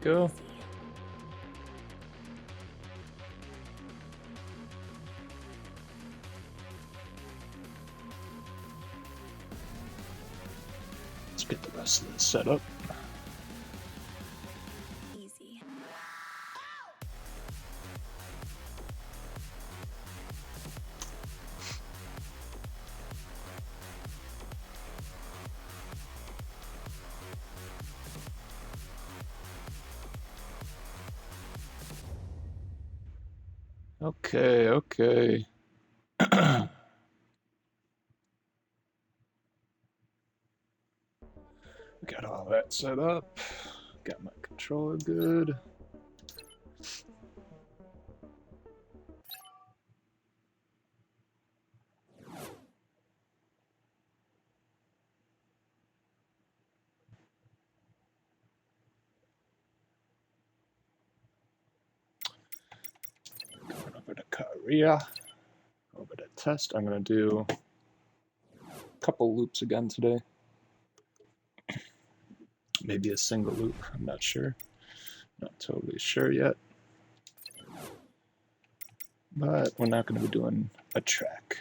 we go. Let's get the rest of this set up. Easy. Okay, okay. Got all that set up. Got my controller good. Going over to Korea. Over to test. I'm gonna do a couple loops again today. Maybe a single loop. I'm not sure. Not totally sure yet. But we're not going to be doing a track.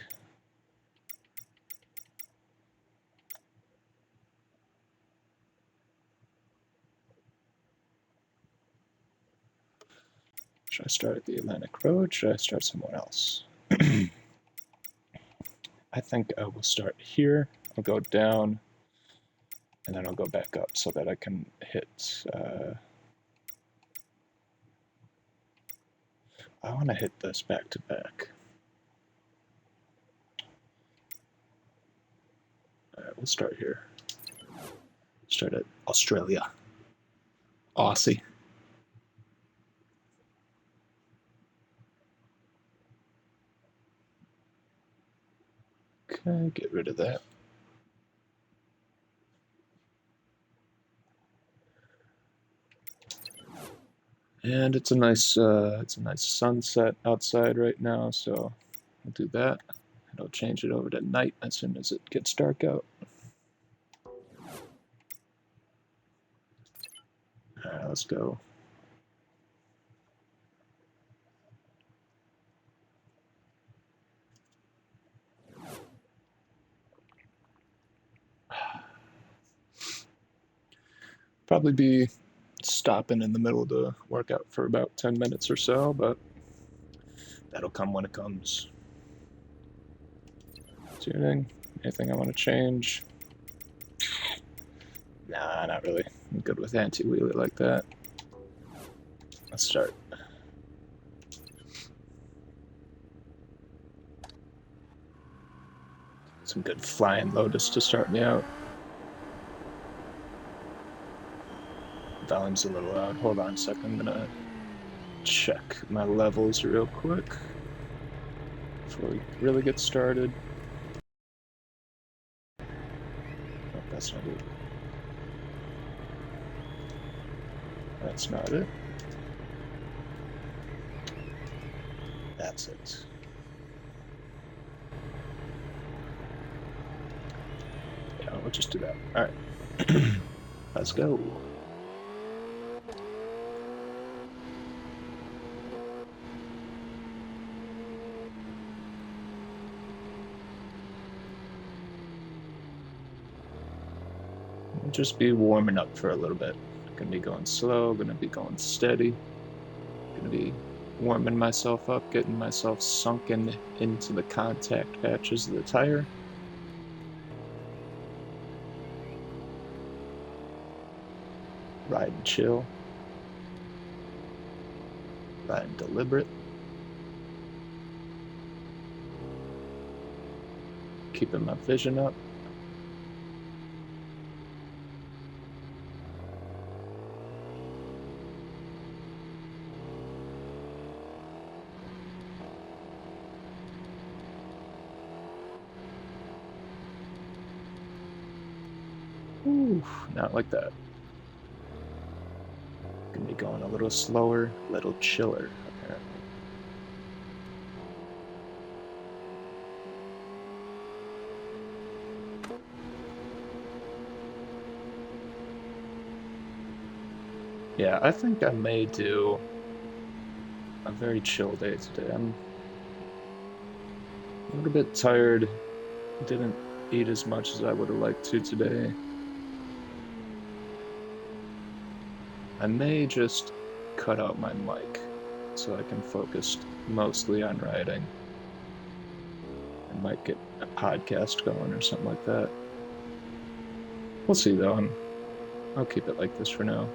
Should I start at the Atlantic Road? Should I start somewhere else? I think I will start here. I'll go down, and then I'll go back up so that I can hit... I want to hit this back to back. Alright, we'll start here. Start at Australia. Aussie. Okay, get rid of that. And it's a nice sunset outside right now, so I'll do that. And I'll change it over to night as soon as it gets dark out. Alright, let's go. Probably be stopping in the middle of the workout for about 10 minutes or so, but that'll come when it comes. Tuning, anything I want to change? Nah, not really. I'm good with anti-wheelie like that. Let's start. Some good Flying Lotus to start me out. Volume's a little loud. Hold on a second. I'm gonna check my levels real quick before we really get started. Oh, that's not it. That's not it. That's it. Yeah, we'll just do that. All right. Let's go. We'll just be warming up for a little bit. Gonna be going slow, gonna be going steady. Gonna be warming myself up, getting myself sunken into the contact patches of the tire. Riding chill. Riding deliberate. Keeping my vision up. Ooh, not like that. Gonna be going a little slower, a little chiller, apparently. Yeah, I think I may do a very chill day today. I'm a little bit tired. Didn't eat as much as I would have liked to today. I may just cut out my mic so I can focus mostly on writing. I might get a podcast going or something like that. We'll see though. I'll keep it like this for now.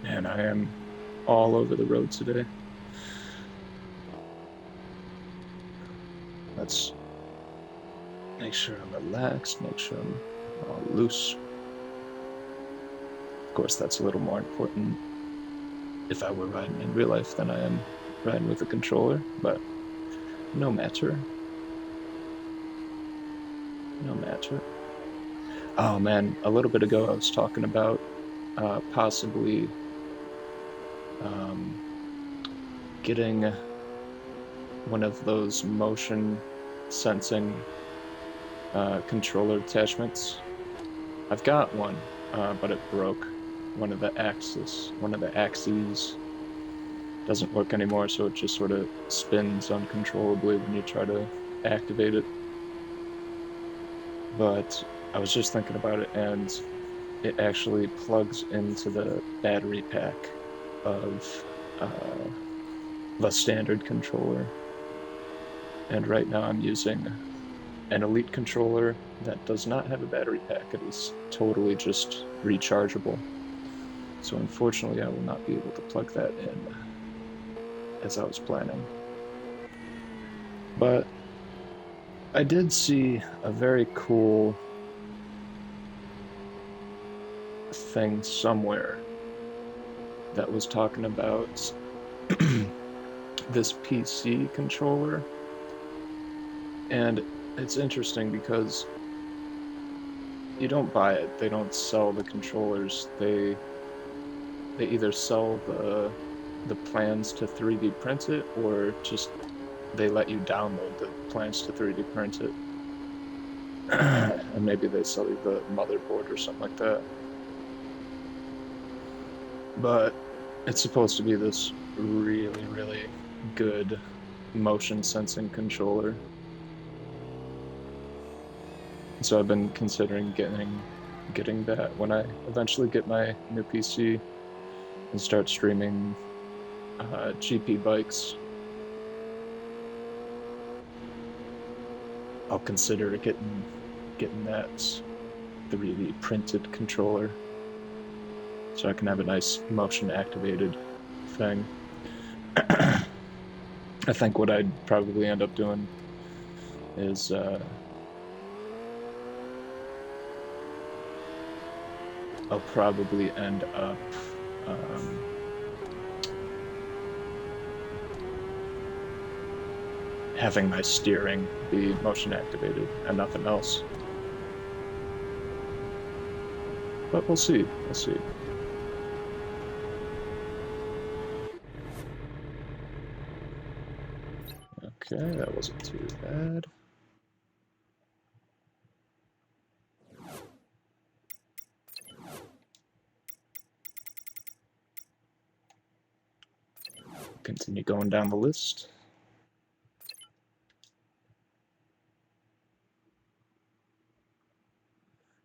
Man, I am all over the road today. Let's make sure I'm relaxed, make sure I'm all loose. Of course, that's a little more important if I were riding in real life than I am riding with a controller, but no matter. No matter. Oh man, a little bit ago I was talking about possibly um, getting one of those motion sensing controller attachments. I've got one, but it broke. One of the axes doesn't work anymore, so it just sort of spins uncontrollably when you try to activate it. But I was just thinking about it, and it actually plugs into the battery pack of the standard controller. And right now I'm using an Elite controller that does not have a battery pack. It is totally just rechargeable. So unfortunately I will not be able to plug that in as I was planning. But I did see a very cool thing somewhere that was talking about this PC controller. And it's interesting because you don't buy it. They don't sell the controllers. They either sell the plans to 3D print it, or just they let you download the plans to 3D print it. And maybe they sell you the motherboard or something like that. But it's supposed to be this really, really good motion sensing controller. So I've been considering getting that when I eventually get my new PC and start streaming GP bikes. I'll consider getting that 3D printed controller so I can have a nice motion activated thing. I think what I'd probably end up doing is I'll probably end up having my steering be motion activated and nothing else. But we'll see. We'll see. Okay, that wasn't too bad. Continue going down the list.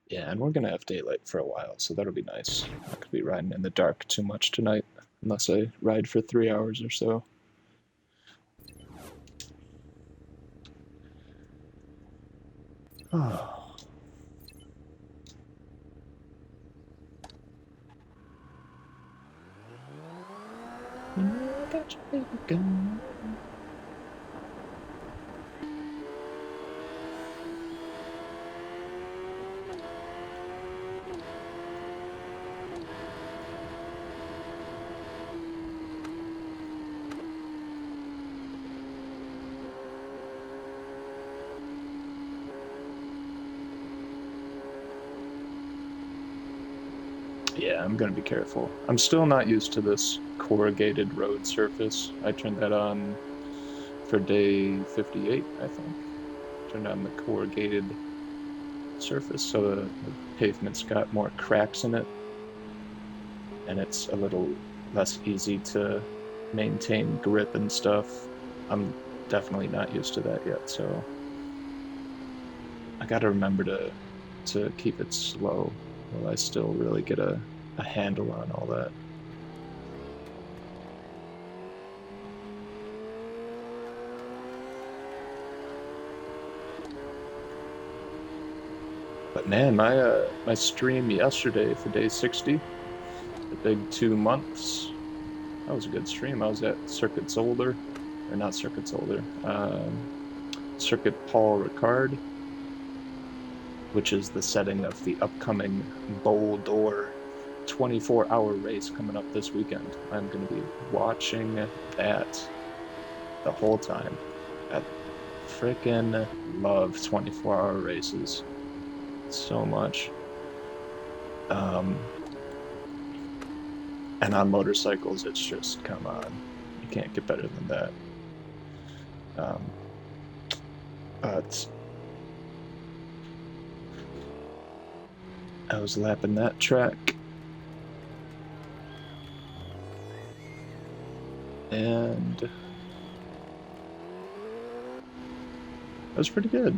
Yeah, and we're gonna have daylight for a while, so that'll be nice. I'm not gonna be riding in the dark too much tonight, unless I ride for 3 hours or so. Oh. You know I got your baby gun. Yeah, I'm gonna be careful. I'm still not used to this corrugated road surface. I turned that on for day 58, I think. Turned on the corrugated surface so the pavement's got more cracks in it and it's a little less easy to maintain grip and stuff. I'm definitely not used to that yet, so I gotta remember to keep it slow while I still really get a handle on all that. But man, my stream yesterday for day 60, the big 2 months, that was a good stream. I was at Circuit Zolder, or not Circuit Zolder, Circuit Paul Ricard, which is the setting of the upcoming Bowl Door 24-hour race coming up this weekend. I'm going to be watching that the whole time. I freaking love 24-hour races so much. And on motorcycles, it's just, come on. You can't get better than that. But I was lapping that track. And it was pretty good.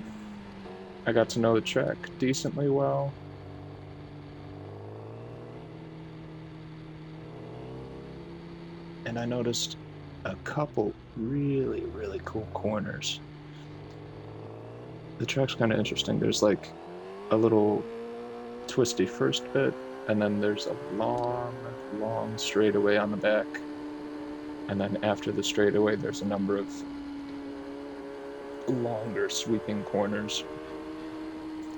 I got to know the track decently well. And I noticed a couple really, really cool corners. The track's kind of interesting. There's like a little twisty first bit, and then there's a long, long straightaway on the back. And then after the straightaway, there's a number of longer sweeping corners.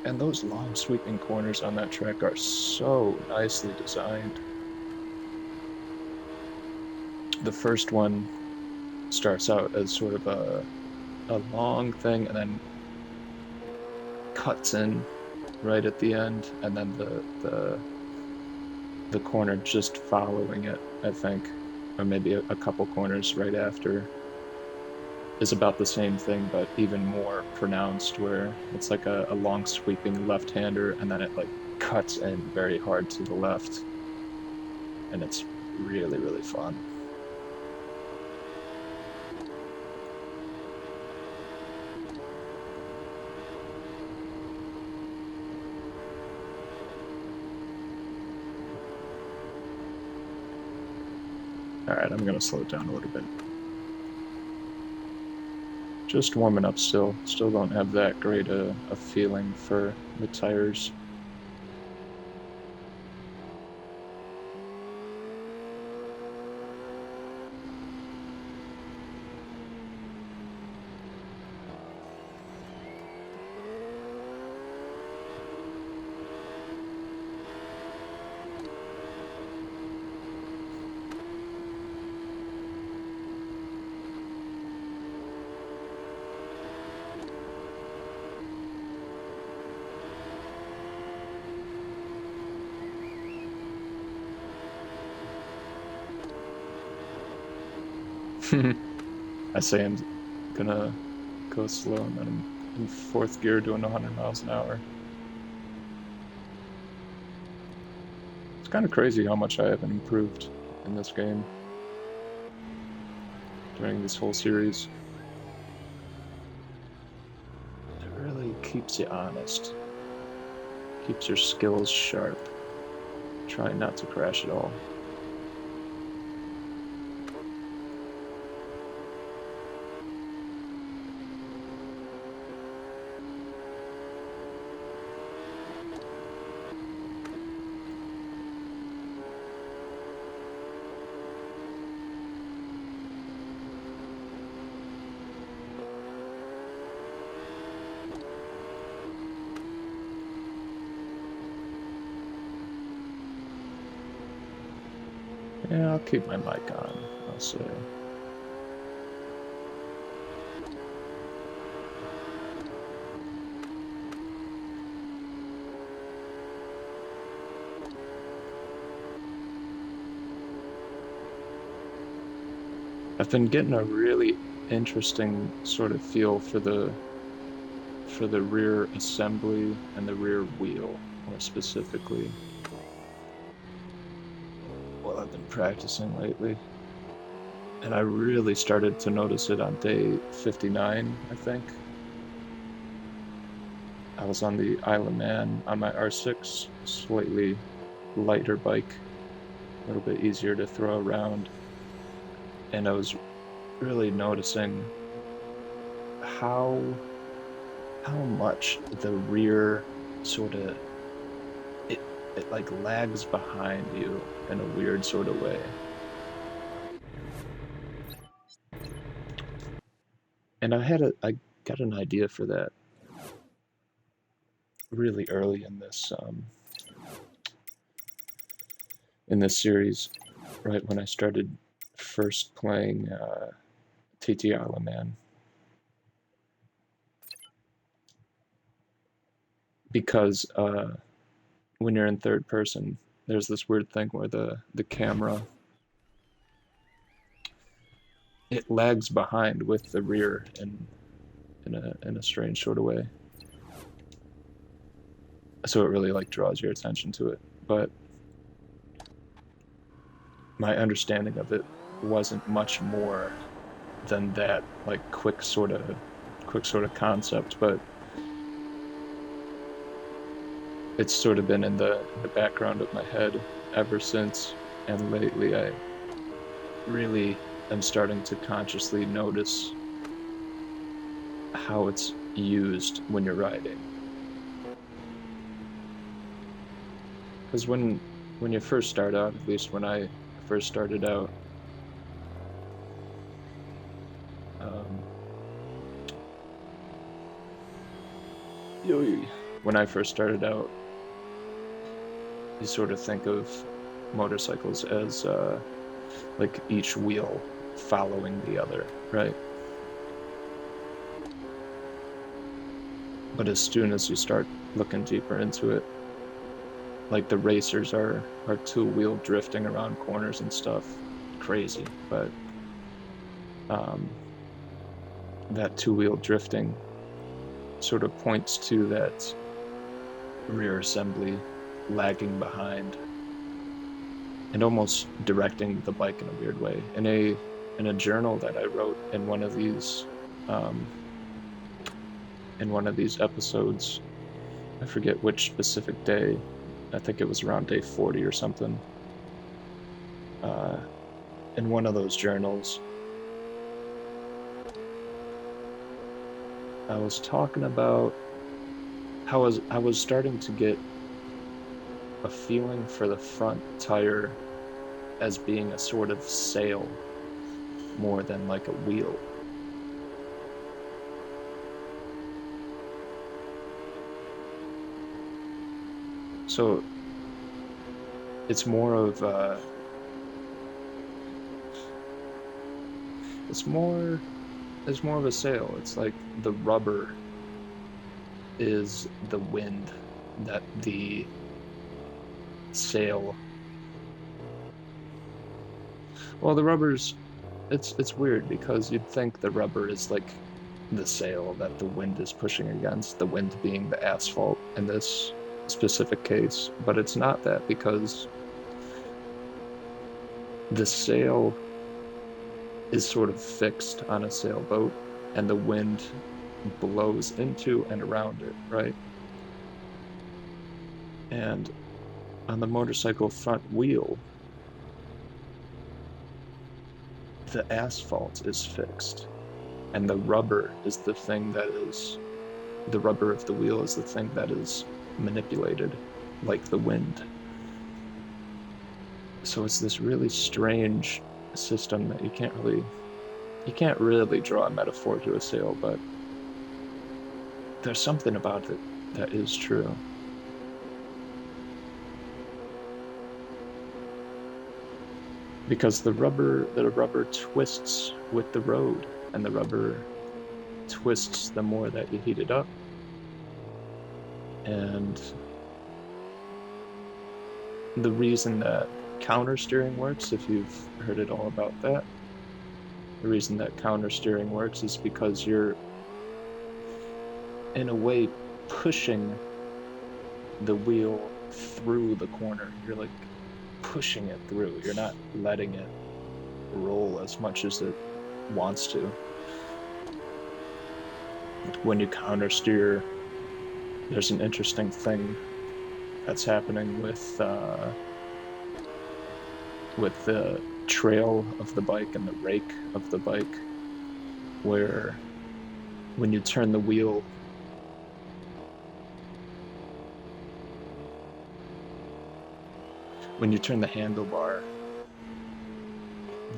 And those long sweeping corners on that track are so nicely designed. The first one starts out as sort of a long thing and then cuts in right at the end, and then the corner just following it, I think, or maybe a couple corners right after, is about the same thing but even more pronounced, where it's like a long sweeping left-hander and then it like cuts in very hard to the left, and it's really, really fun. Alright, I'm gonna slow it down a little bit. Just warming up still. Still don't have that great a feeling for the tires. I say I'm gonna go slow and then I'm in fourth gear doing 100 miles an hour. It's kind of crazy how much I haven't improved in this game during this whole series. It really keeps you honest, keeps your skills sharp, trying not to crash at all. Yeah, I'll keep my mic on, I'll say. I've been getting a really interesting sort of feel for the rear assembly and the rear wheel, more specifically, while I've been practicing lately. And I really started to notice it on day 59, I think. I was on the Isle of Man on my R6, slightly lighter bike, a little bit easier to throw around, and I was really noticing how much the rear sort of it it like lags behind you in a weird sort of way. And I got an idea for that really early in this series, right when I started first playing TT Isle of Man, because when you're in third person, there's this weird thing where the camera it lags behind with the rear in a strange sort of way. So it really like draws your attention to it. But my understanding of it wasn't much more than that like quick sort of concept, but it's sort of been in the background of my head ever since. And lately I really am starting to consciously notice how it's used when you're riding. Because when you first start out, at least when I first started out, um, when I first started out, you sort of think of motorcycles as like each wheel following the other, right? But as soon as you start looking deeper into it, like the racers are two-wheel drifting around corners and stuff, crazy. But um, that two-wheel drifting sort of points to that rear assembly lagging behind and almost directing the bike in a weird way. In a journal that I wrote um, in one of these episodes, I forget which specific day. I think it was around day 40 or something. Uh, in one of those journals, I was talking about how I was starting to get a feeling for the front tire as being a sort of sail more than like a wheel. So it's more of it's more it's more of a sail. It's like the rubber is the wind that the sail. Well, the rubber's it's weird because you'd think the rubber is like the sail that the wind is pushing against, the wind being the asphalt in this specific case, but it's not that because the sail is sort of fixed on a sailboat and the wind blows into and around it, right? And on the motorcycle front wheel, the asphalt is fixed and the rubber is the thing that is the rubber of the wheel is the thing that is manipulated like the wind. So it's this really strange system that you can't really draw a metaphor to a sail, but there's something about it that is true. Because the rubber twists with the road, and the rubber twists the more that you heat it up. And the reason that counter steering works, if you've heard it all about that, The reason that counter steering works is because you're, in a way, pushing the wheel through the corner. You're like pushing it through. You're not letting it roll as much as it wants to. When you counter steer, there's an interesting thing that's happening with the trail of the bike and the rake of the bike, where when you turn the wheel, when you turn the handlebar,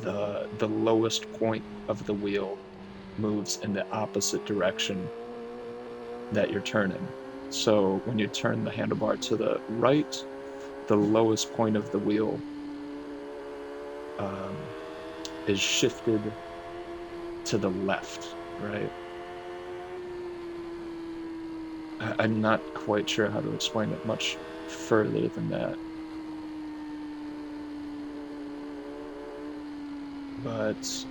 the lowest point of the wheel moves in the opposite direction that you're turning. So when you turn the handlebar to the right, the lowest point of the wheel is shifted to the left, right? I'm not quite sure how to explain it much further than that. But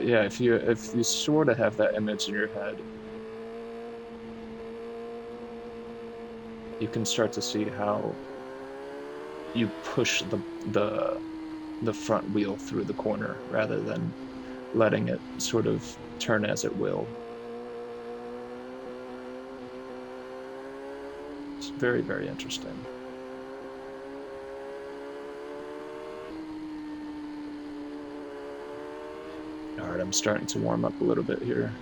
yeah, if you sort of have that image in your head, you can start to see how you push the front wheel through the corner rather than letting it sort of turn as it will. It's very, very interesting. All right, I'm starting to warm up a little bit here.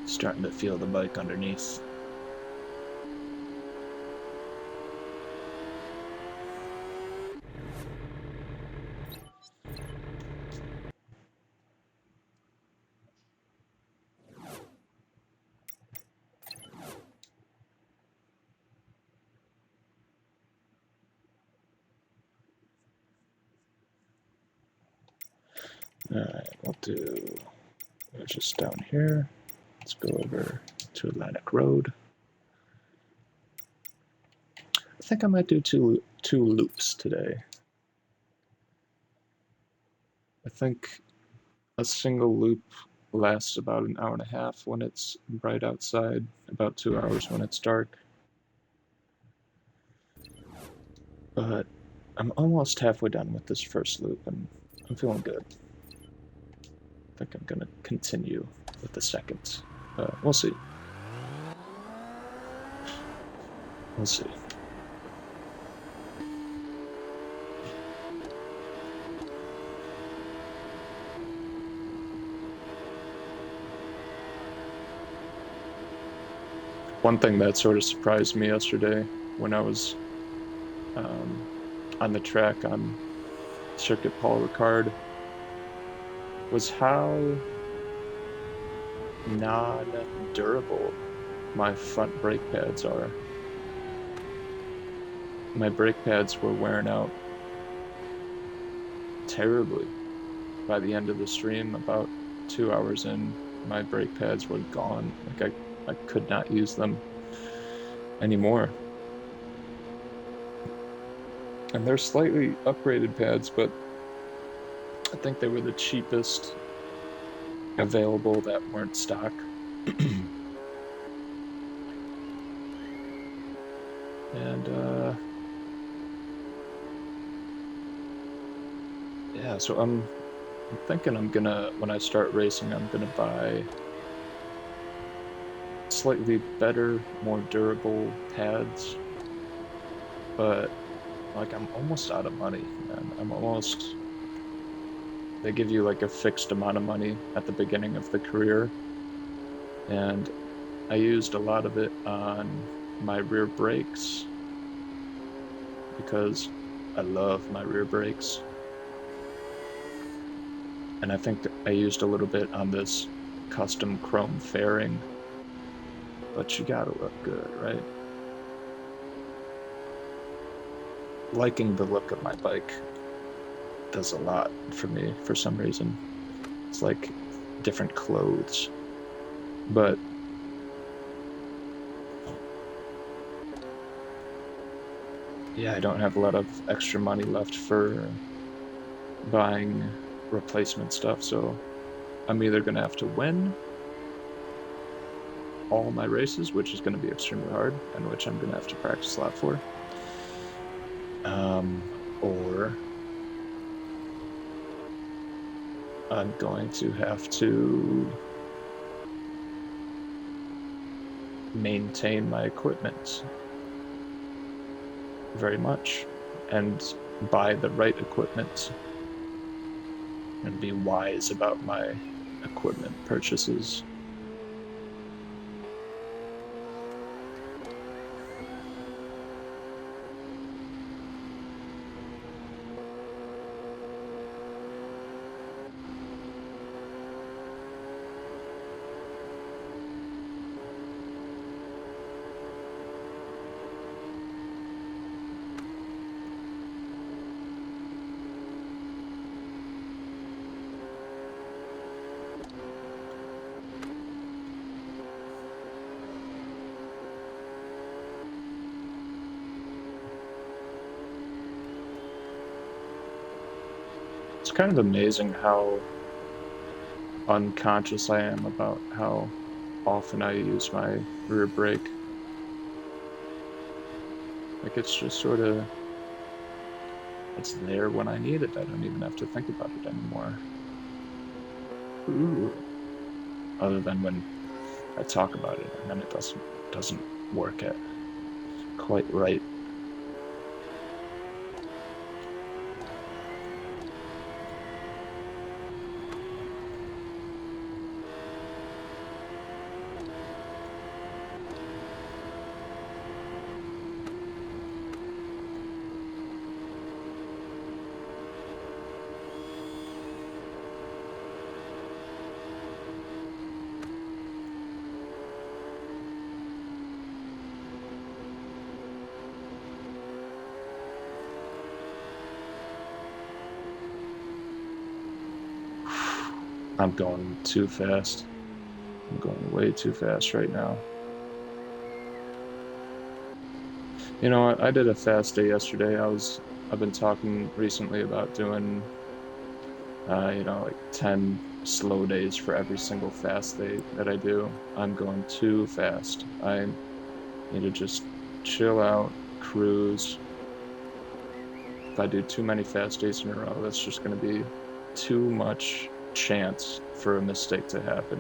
Starting to feel the bike underneath. Alright, we'll do just down here. Let's go over to Atlantic Road. I think I might do two loops today. I think a single loop lasts about an hour and a half when it's bright outside, about 2 hours when it's dark. But I'm almost halfway done with this first loop, and I'm feeling good. I think I'm gonna continue with the second. We'll see. We'll see. One thing that sort of surprised me yesterday when I was on the track on Circuit Paul Ricard was how non-durable my front brake pads are. My brake pads were wearing out terribly. By the end of the stream, about 2 hours in, my brake pads were gone. Like I could not use them anymore. And they're slightly upgraded pads, but I think they were the cheapest available that weren't stock. And yeah, so I'm thinking I'm gonna, when I start racing, I'm gonna buy slightly better, more durable pads. But like, I'm almost out of money, man. They give you like a fixed amount of money at the beginning of the career, and I used a lot of it on my rear brakes because I love my rear brakes. And I think I used a little bit on this custom chrome fairing, but you gotta look good, right? Liking the look of my bike does a lot for me for some reason. It's like different clothes. But yeah, I don't have a lot of extra money left for buying replacement stuff, so I'm either gonna have to win all my races, which is gonna be extremely hard, and which I'm gonna have to practice a lot for. Or I'm going to have to maintain my equipment very much and buy the right equipment and be wise about my equipment purchases. It's kind of amazing how unconscious I am about how often I use my rear brake. Like it's just sort of, it's there when I need it. I don't even have to think about it anymore. Ooh. Other than when I talk about it and then it doesn't work at quite right. I'm going too fast. I'm going way too fast right now. You know what? I did a fast day yesterday. I've been talking recently about doing like 10 slow days for every single fast day that I do. I'm going too fast. I need to just chill out, cruise. If I do too many fast days in a row, that's just going to be too much chance for a mistake to happen,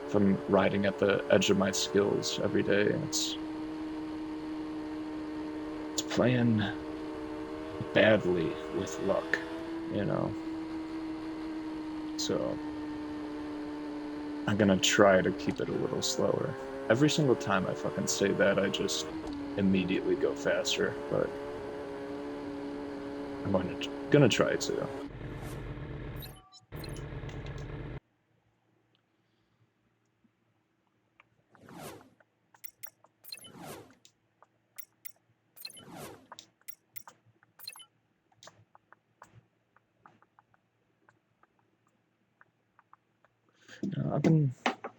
if I'm riding at the edge of my skills every day, and it's playing badly with luck, so I'm gonna try to keep it a little slower. Every single time I fucking say that, I just immediately go faster, but I'm gonna try to.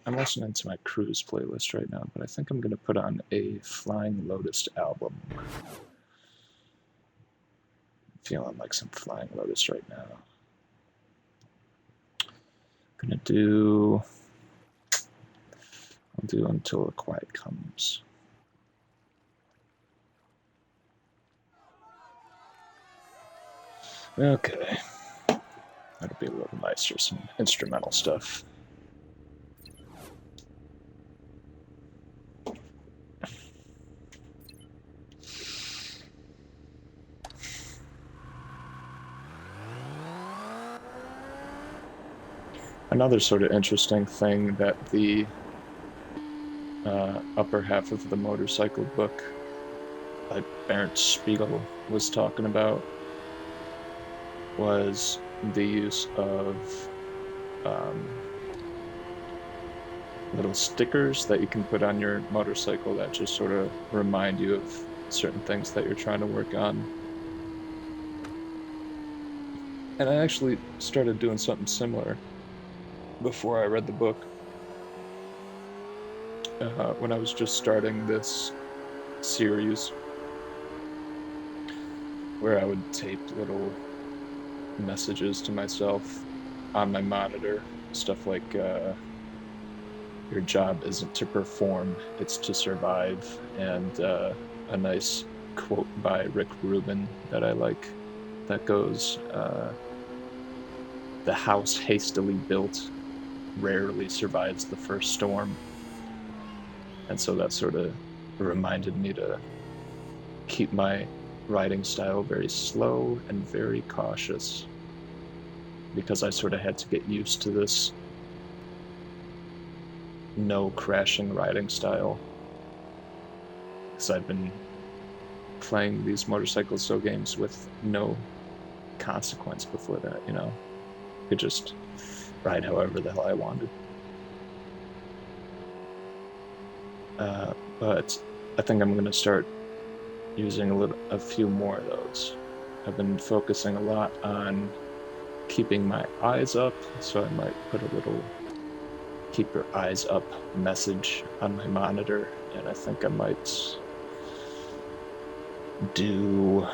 I'm listening to my cruise playlist right now, but I think I'm gonna put on a Flying Lotus album. I'm feeling like some Flying Lotus right now. I'll do Until the Quiet Comes. Okay. That'll be a little nicer, some instrumental stuff. Another sort of interesting thing that the upper half of the motorcycle book by Bernd Spiegel was talking about was the use of little stickers that you can put on your motorcycle that just sort of remind you of certain things that you're trying to work on. And I actually started doing something similar before I read the book. when I was just starting this series where I would tape little messages to myself on my monitor. Stuff like, your job isn't to perform, it's to survive. And a nice quote by Rick Rubin that I like that goes, the house hastily built rarely survives the first storm. And so that sort of reminded me to keep my writing style very slow and very cautious, because I sort of had to get used to this no crashing writing style, because I've been playing these Motorcycle So games with no consequence before that, you know? I could just ride however the hell I wanted. But I think I'm going to start using a few more of those. I've been focusing a lot on keeping my eyes up, so I might put a little keep your eyes up message on my monitor, and I think I might do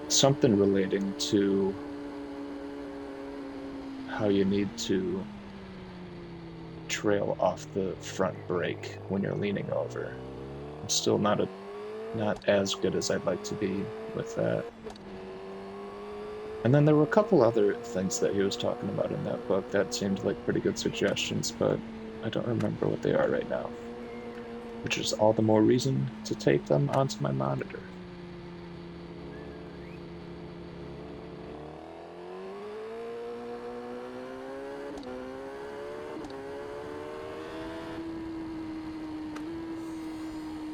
something relating to how you need to trail off the front brake when you're leaning over. I'm still not as good as I'd like to be with that. And then there were a couple other things that he was talking about in that book that seemed like pretty good suggestions, but I don't remember what they are right now, which is all the more reason to tape them onto my monitor.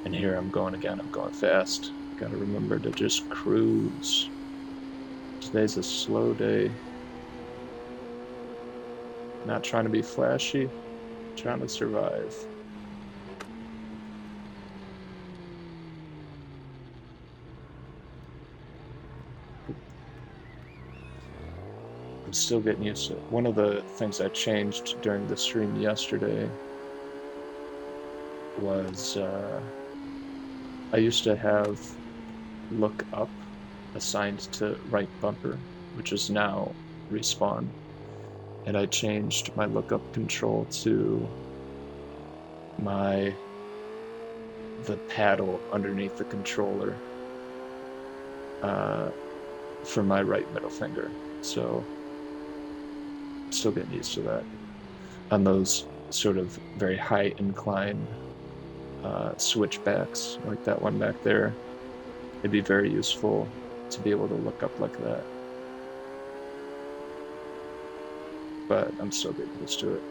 And here I'm going again, I'm going fast. Gotta remember to just cruise. Today's a slow day. Not trying to be flashy, trying to survive. I'm still getting used to it. One of the things I changed during the stream yesterday was I used to have look up assigned to right bumper, which is now respawn. And I changed my lookup control to the paddle underneath the controller for my right middle finger. So still getting used to that. On those sort of very high incline switchbacks, like that one back there, it'd be very useful to be able to look up like that. But I'm still getting used to it.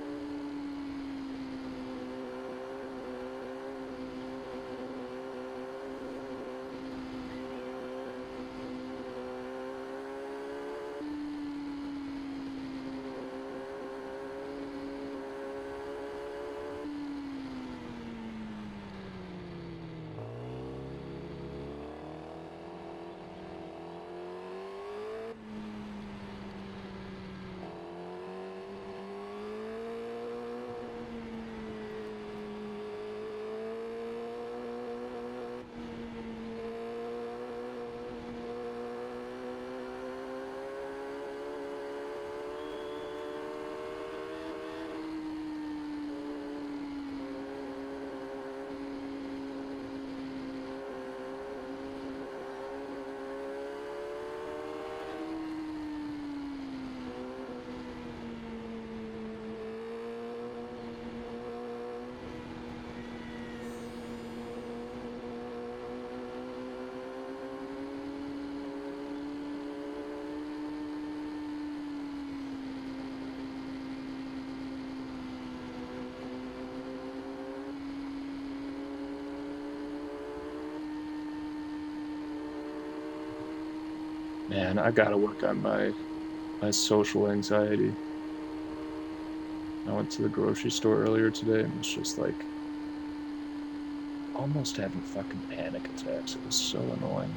Man, I gotta work on my social anxiety. I went to the grocery store earlier today and was just like almost having fucking panic attacks. It was so annoying.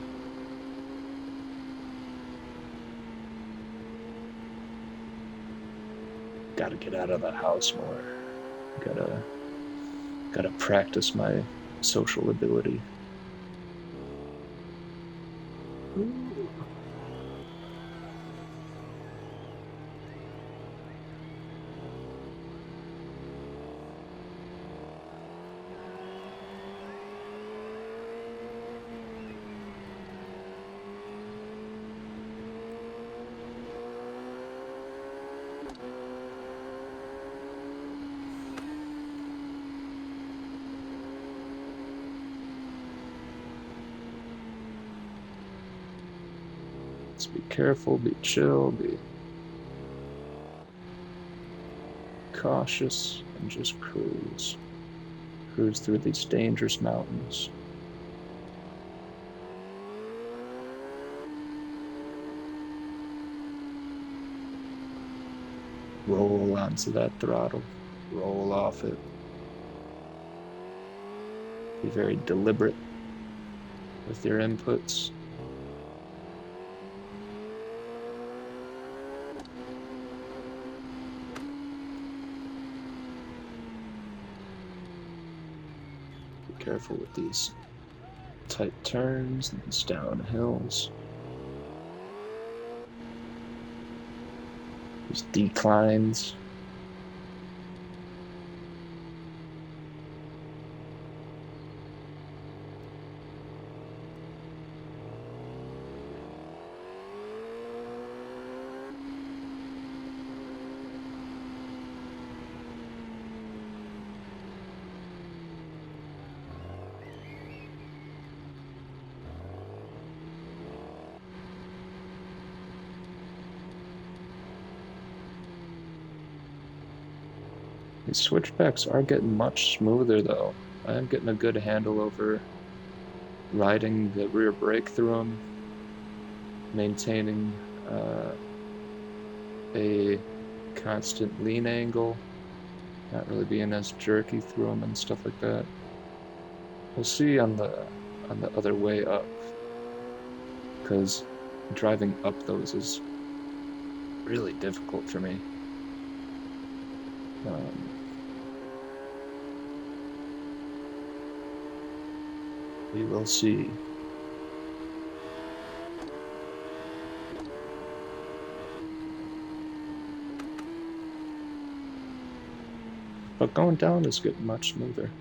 Gotta get out of the house more. Gotta Gotta practice my social ability. Ooh. Let's be careful, be chill, be cautious, and just cruise. Cruise through these dangerous mountains. Roll onto that throttle, roll off it. Be very deliberate with your inputs. Be careful with these tight turns and these downhills. These declines. These switchbacks are getting much smoother though. I am getting a good handle over riding the rear brake through them, maintaining a constant lean angle, not really being as jerky through them and stuff like that. We'll see on the other way up, because driving up those is really difficult for me. We will see. But going down is getting much smoother.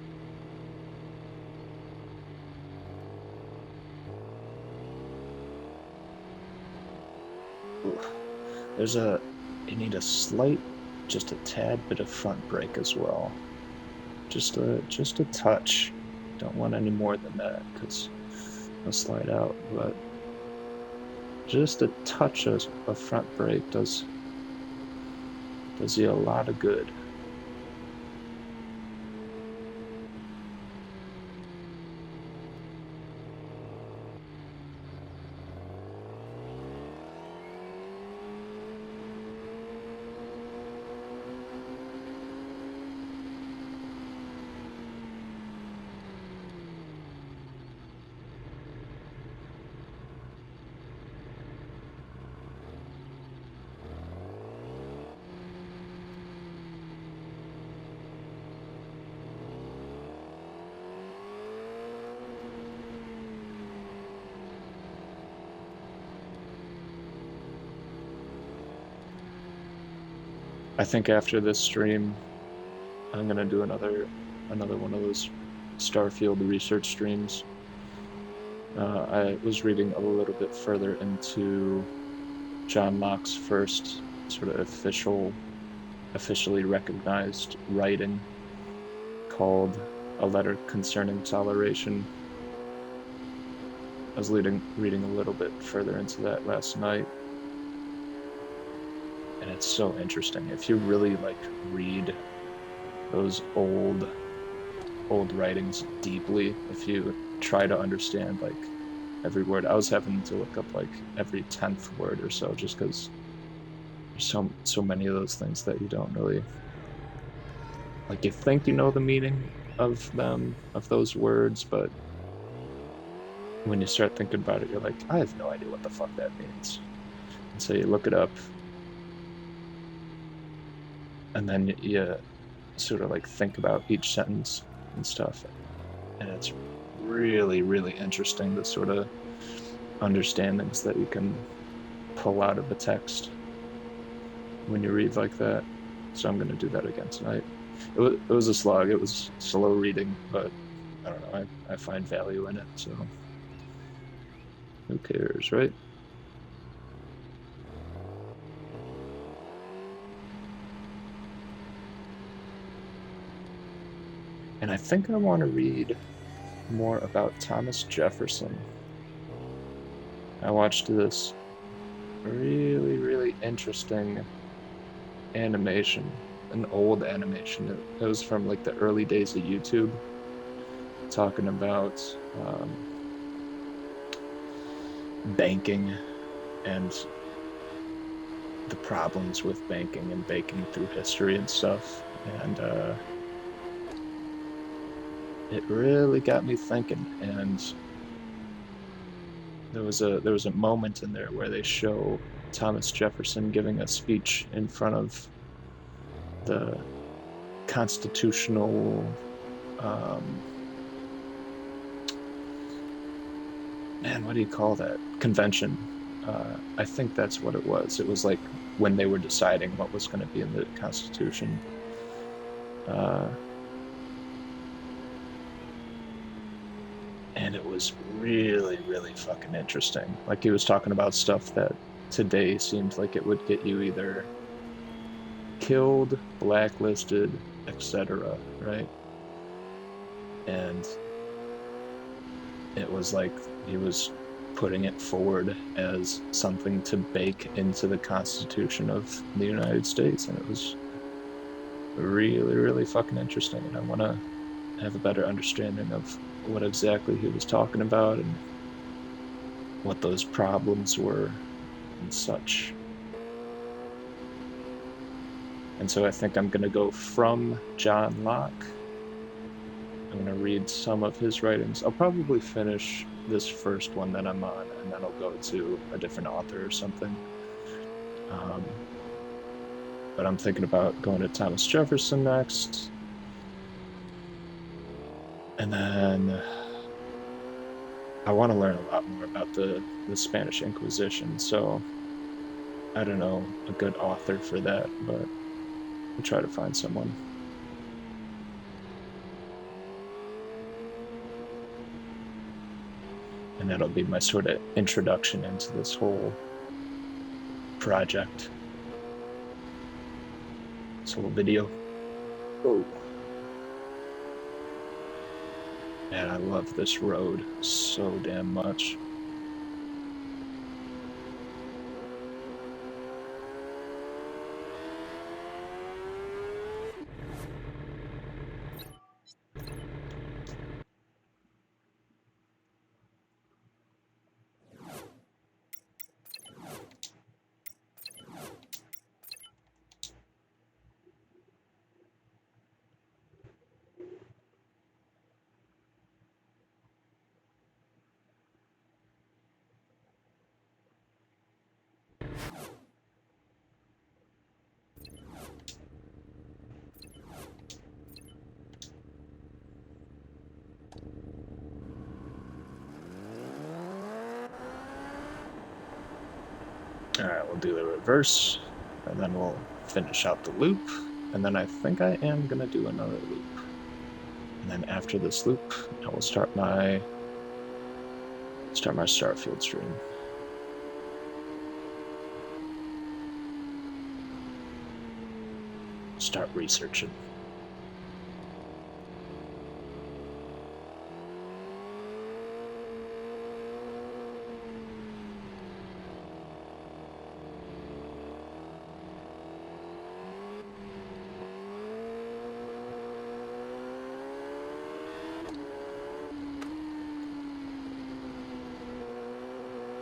Ooh. You need a slight, just a tad bit of front brake as well. Just a touch. Don't want any more than that because I'll slide out, but just a touch of front brake does you a lot of good. I think after this stream, I'm gonna do another one of those Starfield research streams. I was reading a little bit further into John Locke's first sort of officially recognized writing called A Letter Concerning Toleration. I was reading a little bit further into that last night. And it's so interesting. If you really like read those old writings deeply, if you try to understand like every word, I was having to look up like every 10th word or so, just because there's so many of those things that you don't really like. You think you know the meaning of those words, but when you start thinking about it, you're like, I have no idea what the fuck that means. And so you look it up, and then you sort of like think about each sentence and stuff. And it's really, really interesting, the sort of understandings that you can pull out of a text when you read like that. So I'm going to do that again tonight. It was a slog. It was slow reading, but I don't know. I find value in it, so who cares, right? And I think I want to read more about Thomas Jefferson. I watched this really, really interesting animation, an old animation. It was from like the early days of YouTube, talking about banking and the problems with banking and banking through history and stuff. And it really got me thinking. And there was a moment in there where they show Thomas Jefferson giving a speech in front of the constitutional man, what do you call that? Convention. I think that's what it was. It was like when they were deciding what was going to be in the Constitution. And it was really, really fucking interesting. Like, he was talking about stuff that today seems like it would get you either killed, blacklisted, etc., right? And it was like he was putting it forward as something to bake into the Constitution of the United States, and it was really, really fucking interesting. And I want to have a better understanding of what exactly he was talking about and what those problems were and such. And so I think I'm going to go from John Locke. I'm going to read some of his writings. I'll probably finish this first one that I'm on, and then I'll go to a different author or something. But I'm thinking about going to Thomas Jefferson next. And then I want to learn a lot more about the Spanish Inquisition. So I don't know a good author for that, but I'll try to find someone. And that'll be my sort of introduction into this whole project. This whole video. Oh. Man, I love this road so damn much. Alright, we'll do the reverse, and then we'll finish out the loop, and then I think I am going to do another loop. And then after this loop, I will start my Starfield stream. Start researching.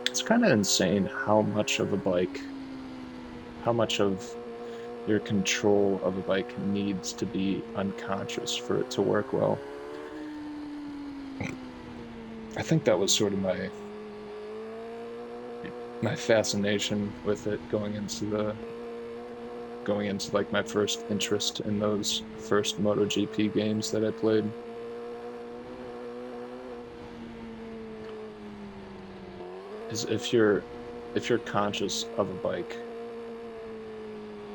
It's kind of insane how much of your control of a bike needs to be unconscious for it to work well. I think that was sort of my fascination with it going into like my first interest in those first MotoGP games that I played. is if you're conscious of a bike,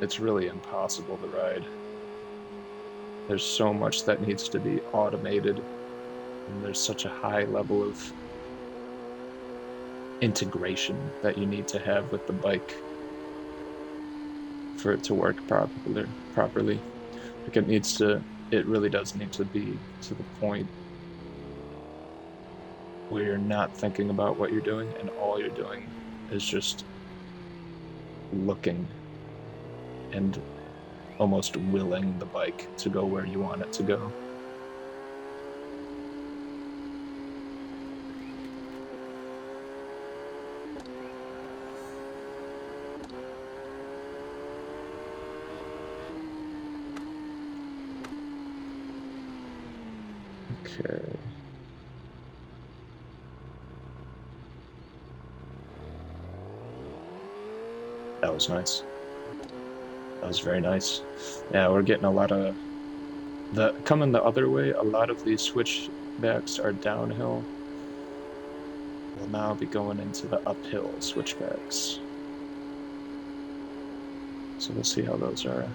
it's really impossible to ride. There's so much that needs to be automated, and there's such a high level of integration that you need to have with the bike for it to work properly. Like it really does need to be to the point where you're not thinking about what you're doing and all you're doing is just looking and almost willing the bike to go where you want it to go. Okay. That was nice. That was very nice. Yeah, we're getting a lot of coming the other way. A lot of these switchbacks are downhill. We'll now be going into the uphill switchbacks. So we'll see how those are.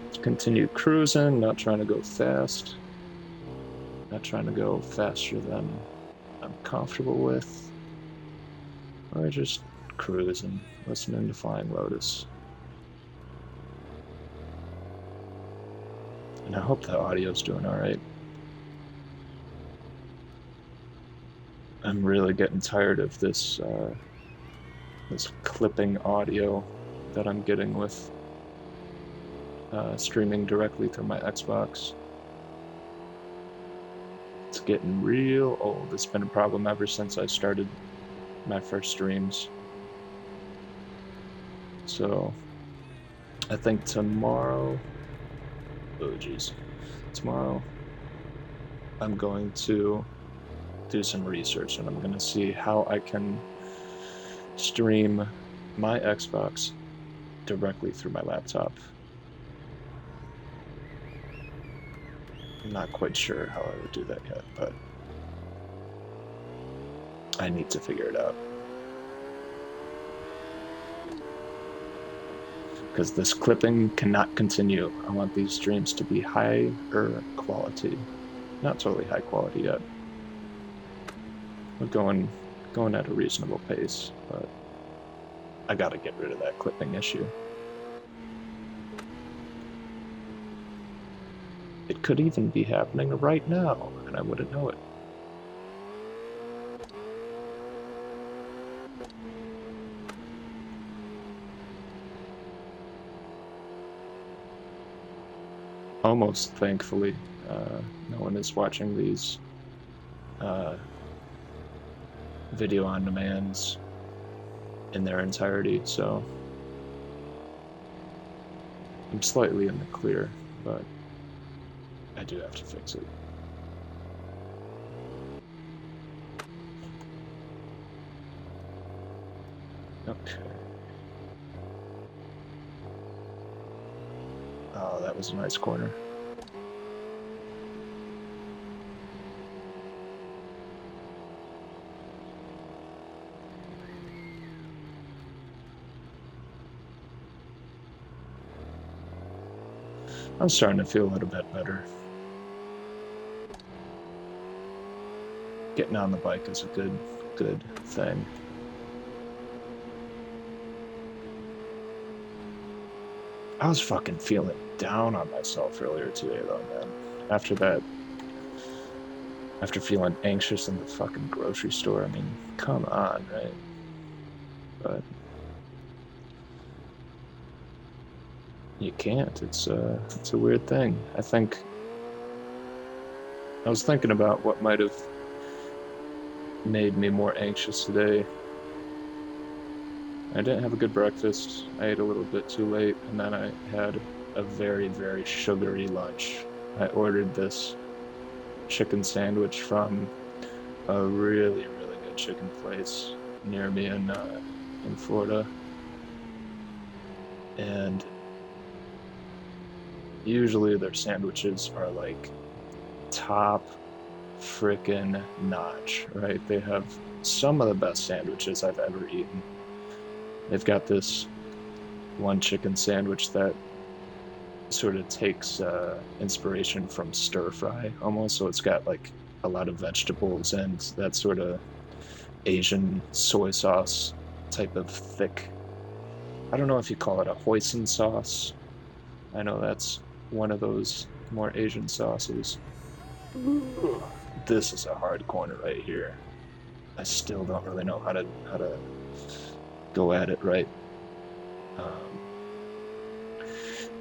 Let's continue cruising, not trying to go fast. Not trying to go faster than I'm comfortable with. Or just cruising, listening to Flying Lotus. And I hope the audio's doing alright. I'm really getting tired of this this clipping audio that I'm getting with streaming directly through my Xbox. It's getting real old. It's been a problem ever since I started my first streams. So I think tomorrow, oh geez, tomorrow I'm going to do some research and I'm going to see how I can stream my Xbox directly through my laptop. I'm not quite sure how I would do that yet, but I need to figure it out. Because this clipping cannot continue. I want these streams to be higher quality. Not totally high quality yet. We're going at a reasonable pace, but I gotta get rid of that clipping issue. It could even be happening right now, and I wouldn't know it. Almost, thankfully, no one is watching these video on demands in their entirety, so I'm slightly in the clear, but I do have to fix it. Okay. Oh, that was a nice corner. I'm starting to feel a little bit better. Getting on the bike is a good thing. I was fucking feeling down on myself earlier today, though, man. After feeling anxious in the fucking grocery store, I mean, come on, right? But you can't. It's a weird thing. I was thinking about what might have made me more anxious today. I didn't have a good breakfast. I ate a little bit too late, and then I had a very, very sugary lunch. I ordered this chicken sandwich from a really, really good chicken place near me in Florida. And usually their sandwiches are like top frickin' notch, right? They have some of the best sandwiches I've ever eaten. They've got this one chicken sandwich that sort of takes inspiration from stir fry almost. So it's got like a lot of vegetables and that sort of Asian soy sauce type of thick. I don't know if you call it a hoisin sauce. I know that's one of those more Asian sauces. This is a hard corner right here. I still don't really know how to go at it right. Um,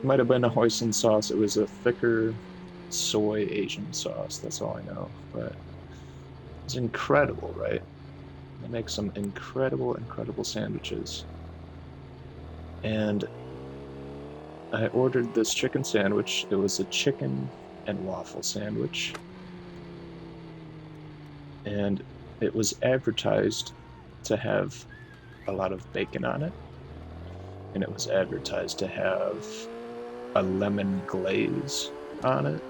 Might have been a hoisin sauce. It was a thicker soy Asian sauce. That's all I know. But it's incredible, right? They make some incredible sandwiches. And I ordered this chicken sandwich. It was a chicken and waffle sandwich. And it was advertised to have a lot of bacon on it. And it was advertised to have a lemon glaze on it.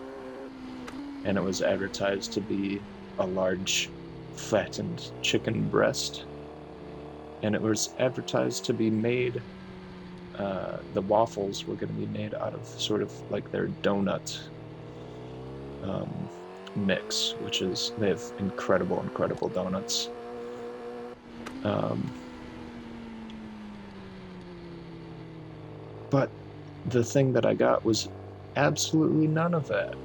And it was advertised to be a large flattened chicken breast. And it was advertised to be made, the waffles were going to be made out of sort of like their donut mix, which is, they have incredible donuts. But the thing that I got was absolutely none of that.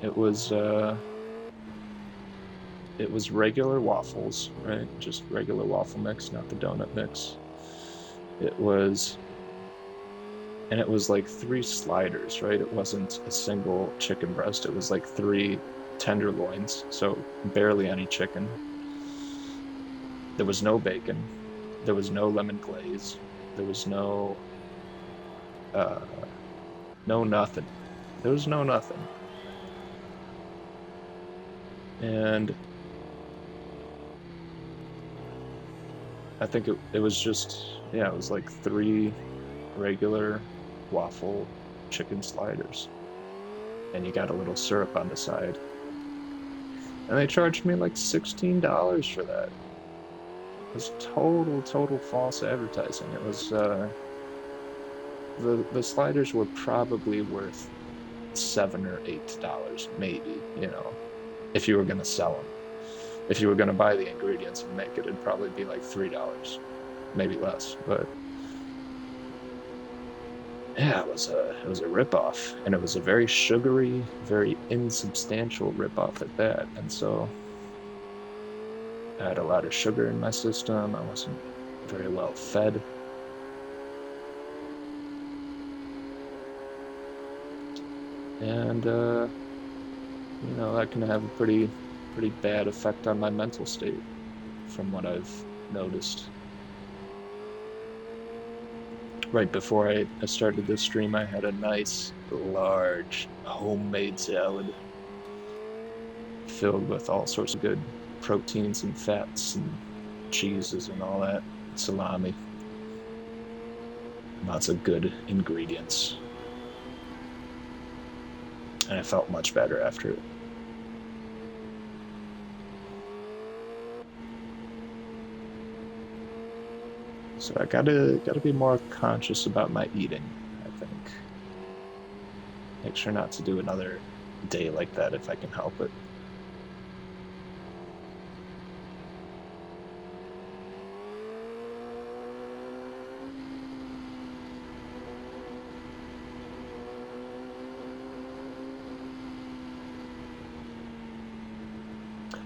It was regular waffles, right? Just regular waffle mix, not the donut mix. It was like 3 sliders, right? It wasn't a single chicken breast. It was like 3 tenderloins, so barely any chicken. There was no bacon. There was no lemon glaze. There was no nothing. There was no nothing. And I think it was just, yeah, it was like 3 regular waffle chicken sliders. And you got a little syrup on the side. And they charged me like $16 for that. It was total false advertising. It was, the sliders were probably worth $7 or $8, maybe, you know, if you were gonna sell them. If you were gonna buy the ingredients and make it, it'd probably be like $3, maybe less. But yeah, it was a ripoff, and it was a very sugary, very insubstantial ripoff at that. And so I had a lot of sugar in my system. I wasn't very well fed. And you know, that can have a pretty bad effect on my mental state, from what I've noticed. Right before I started this stream, I had a nice, large, homemade salad filled with all sorts of good proteins and fats and cheeses and all that, salami. Lots of good ingredients. And I felt much better after it. So I gotta be more conscious about my eating, I think. Make sure not to do another day like that if I can help it.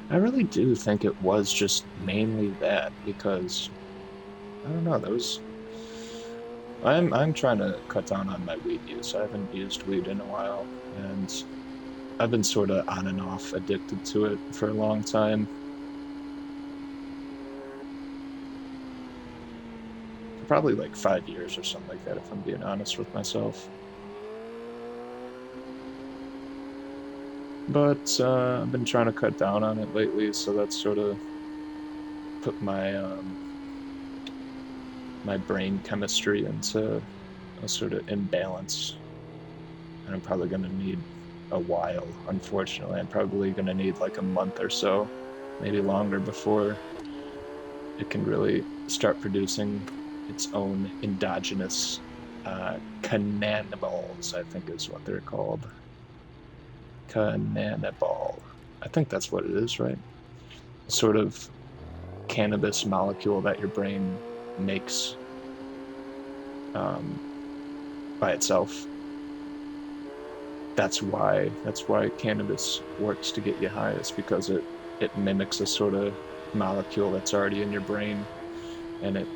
I really do think it was just mainly that, because I don't know, I'm trying to cut down on my weed use. I haven't used weed in a while, and I've been sort of on and off addicted to it for a long time. Probably like 5 years or something like that, if I'm being honest with myself. But I've been trying to cut down on it lately, so that's sort of put my my brain chemistry into a sort of imbalance, and I'm probably going to need a while, unfortunately. I'm probably going to need like a month or so, maybe longer, before it can really start producing its own endogenous cannabinoids, I think is what they're called. Cannabinol. I think that's what it is, right? A sort of cannabis molecule that your brain makes um, by itself. That's why cannabis works to get you high. It's because it mimics a sort of molecule that's already in your brain, and it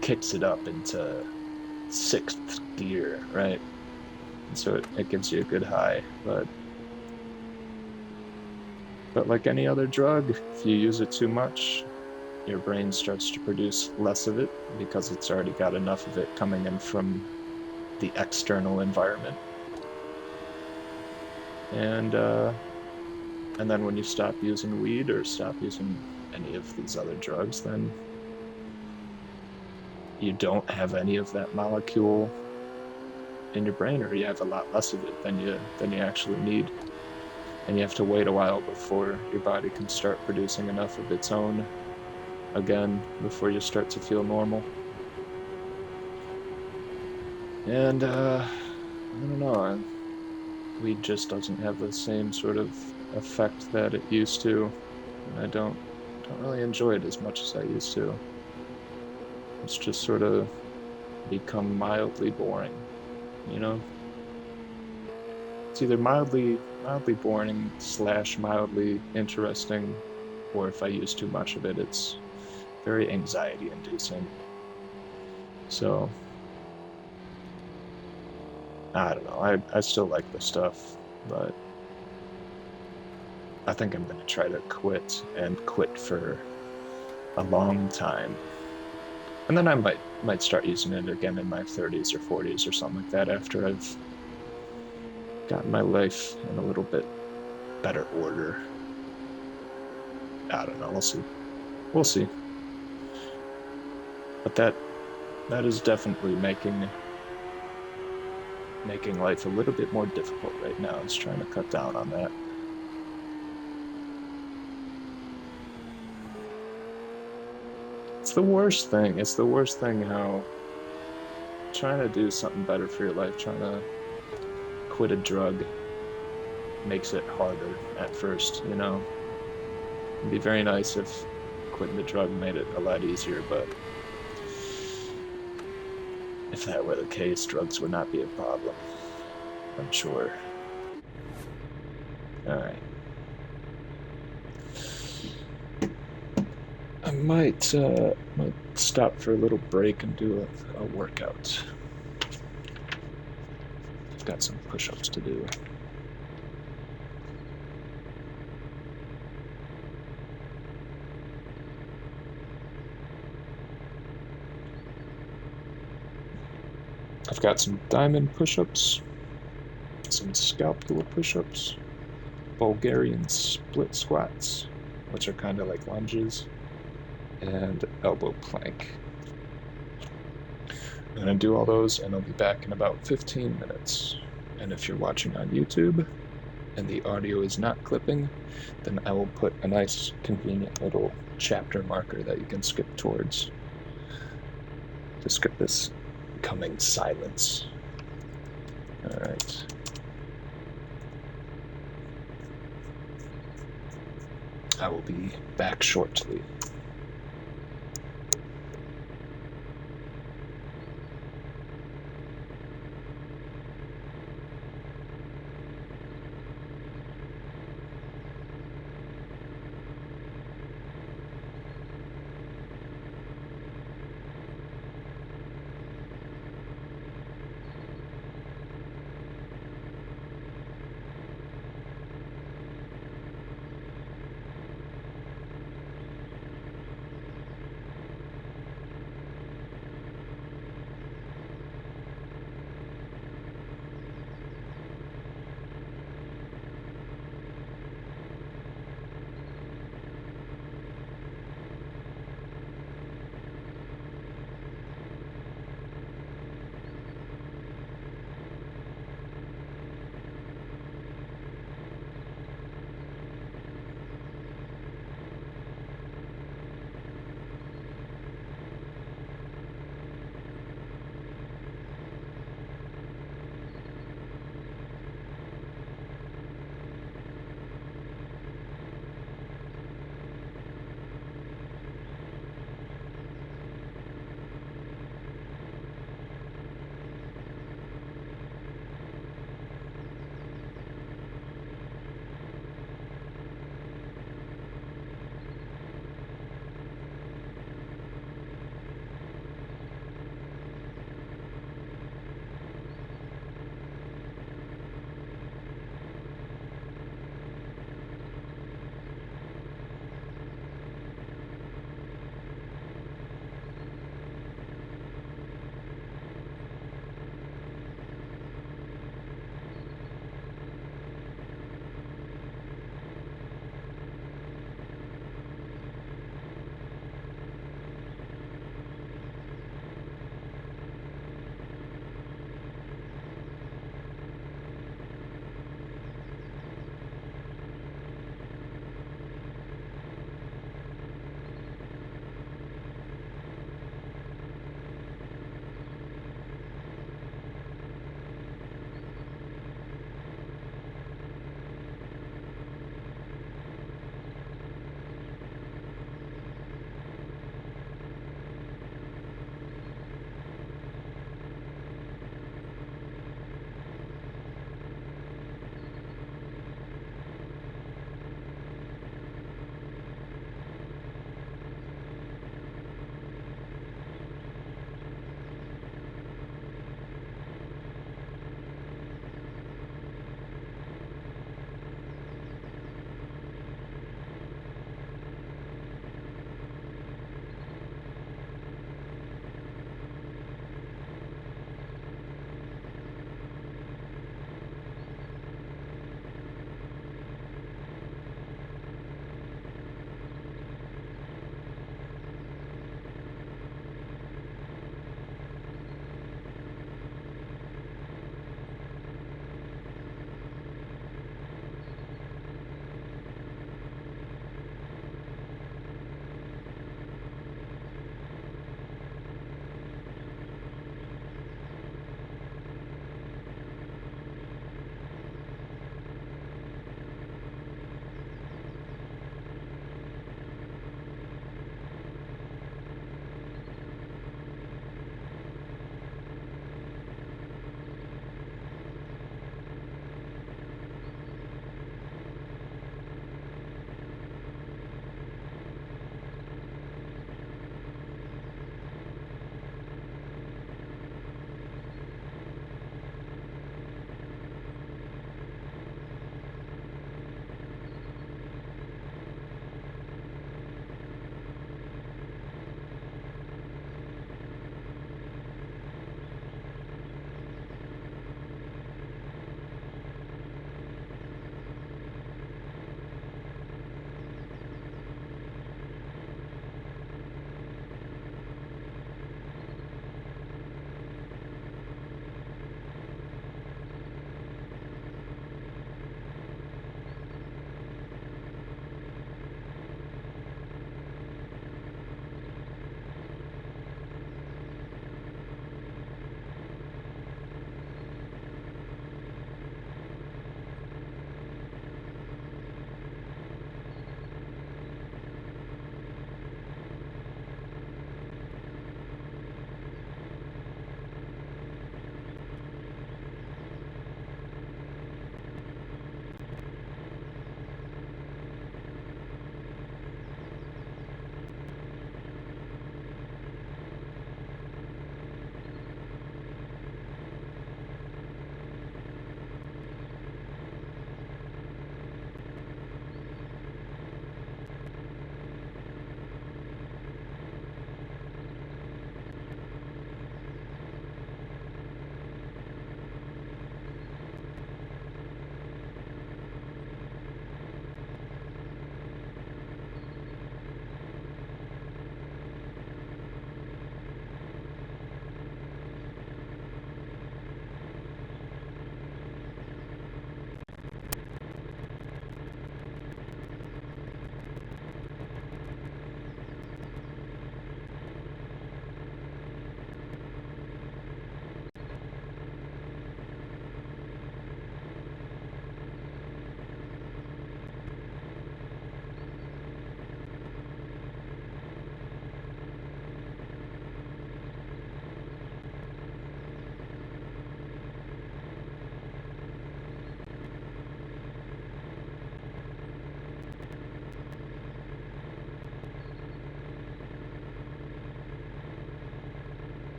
kicks it up into sixth gear, right? And so it gives you a good high. But like any other drug, if you use it too much, your brain starts to produce less of it because it's already got enough of it coming in from the external environment. And then when you stop using weed or stop using any of these other drugs, then you don't have any of that molecule in your brain, or you have a lot less of it than you actually need. And you have to wait a while before your body can start producing enough of its own again before you start to feel normal. And I don't know, weed just doesn't have the same sort of effect that it used to, and I don't really enjoy it as much as I used to. It's just sort of become mildly boring, you know? It's either mildly boring / mildly interesting, or if I use too much of it, it's very anxiety inducing. So I don't know. I still like the stuff, but I think I'm gonna try to quit and quit for a long time. And then I might start using it again in my 30s or 40s or something like that after I've gotten my life in a little bit better order. I don't know. We'll see. We'll see. But that is definitely making life a little bit more difficult right now. Is trying to cut down on that. It's the worst thing. It's the worst thing how trying to do something better for your life, trying to quit a drug makes it harder at first, you know? It'd be very nice if quitting the drug made it a lot easier, but if that were the case, drugs would not be a problem, I'm sure. Alright. I might stop for a little break and do a workout. I've got some push-ups to do. I've got some diamond push-ups, some scapular push-ups, Bulgarian split squats, which are kind of like lunges, and elbow plank. I'm gonna do all those and I'll be back in about 15 minutes. And if you're watching on YouTube and the audio is not clipping, then I will put a nice convenient little chapter marker that you can skip towards to skip this coming silence. Alright. I will be back shortly.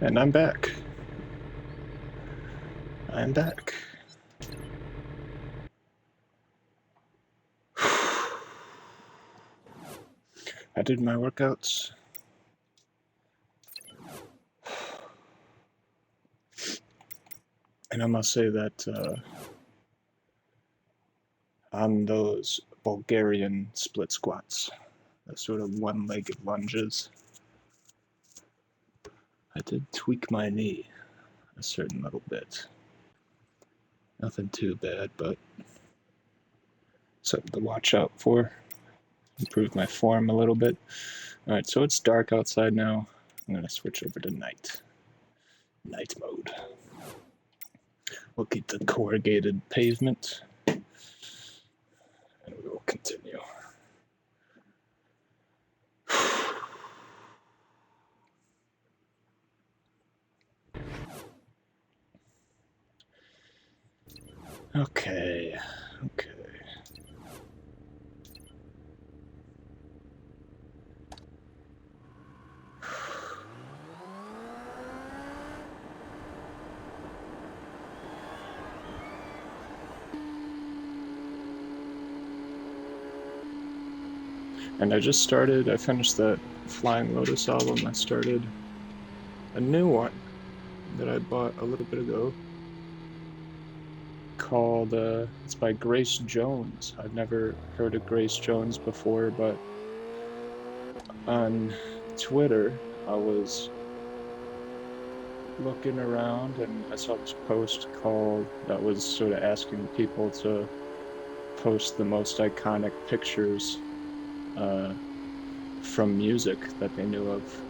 And I'm back. I'm back. I did my workouts. And I must say that on those Bulgarian split squats, the sort of one-legged lunges, I did tweak my knee a certain little bit. Nothing too bad, but something to watch out for. Improve my form a little bit. Alright, so it's dark outside now. I'm going to switch over to night. Night mode. We'll keep the corrugated pavement. And we will continue. Okay. And I finished that Flying Lotus album. I started a new one that I bought a little bit ago called, it's by Grace Jones. I've never heard of Grace Jones before, but on Twitter, I was looking around and I saw this post that was sort of asking people to post the most iconic pictures from music that they knew of.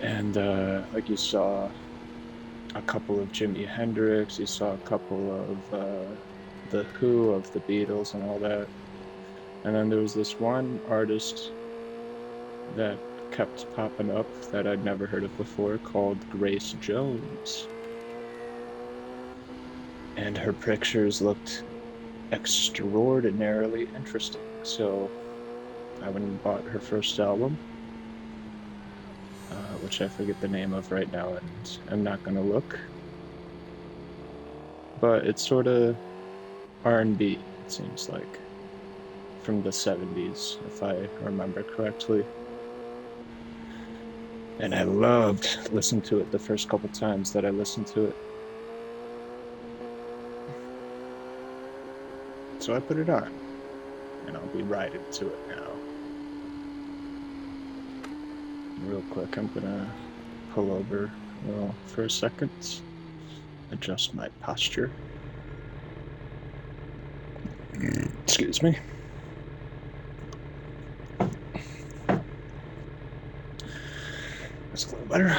And like you saw a couple of Jimi Hendrix, you saw a couple of The Who, of the Beatles and all that. And then there was this one artist that kept popping up that I'd never heard of before called Grace Jones. And her pictures looked extraordinarily interesting. So I went and bought her first album, which I forget the name of right now, and I'm not gonna look. But it's sort of R&B, it seems like, from the 70s, if I remember correctly. And I loved listening to it the first couple times that I listened to it. So I put it on, and I'll be riding to it now. Real quick, I'm gonna pull over for a second, adjust my posture. Excuse me. That's a little better.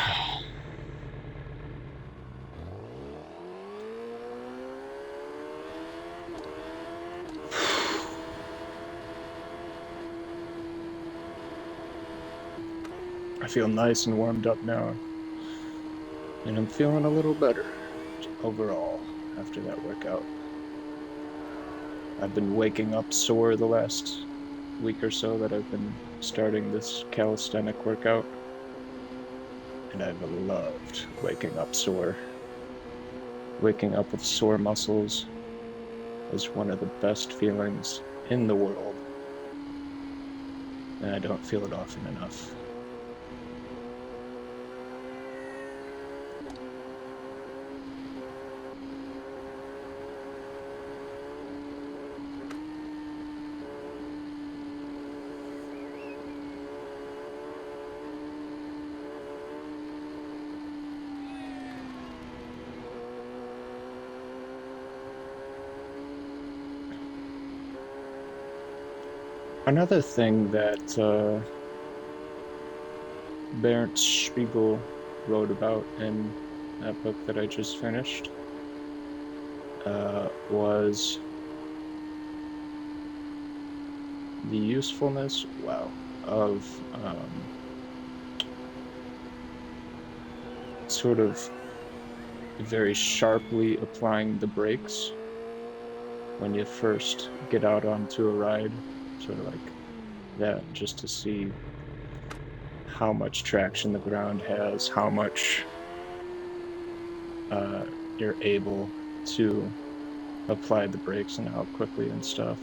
I feel nice and warmed up now, and I'm feeling a little better overall after that workout. I've been waking up sore the last week or so that I've been starting this calisthenic workout, and I've loved waking up sore. Waking up with sore muscles is one of the best feelings in the world, and I don't feel it often enough. Another thing that Bernd Spiegel wrote about in that book that I just finished was the usefulness, of sort of very sharply applying the brakes when you first get out onto a ride, sort of like that, just to see how much traction the ground has, how much you're able to apply the brakes and how quickly and stuff.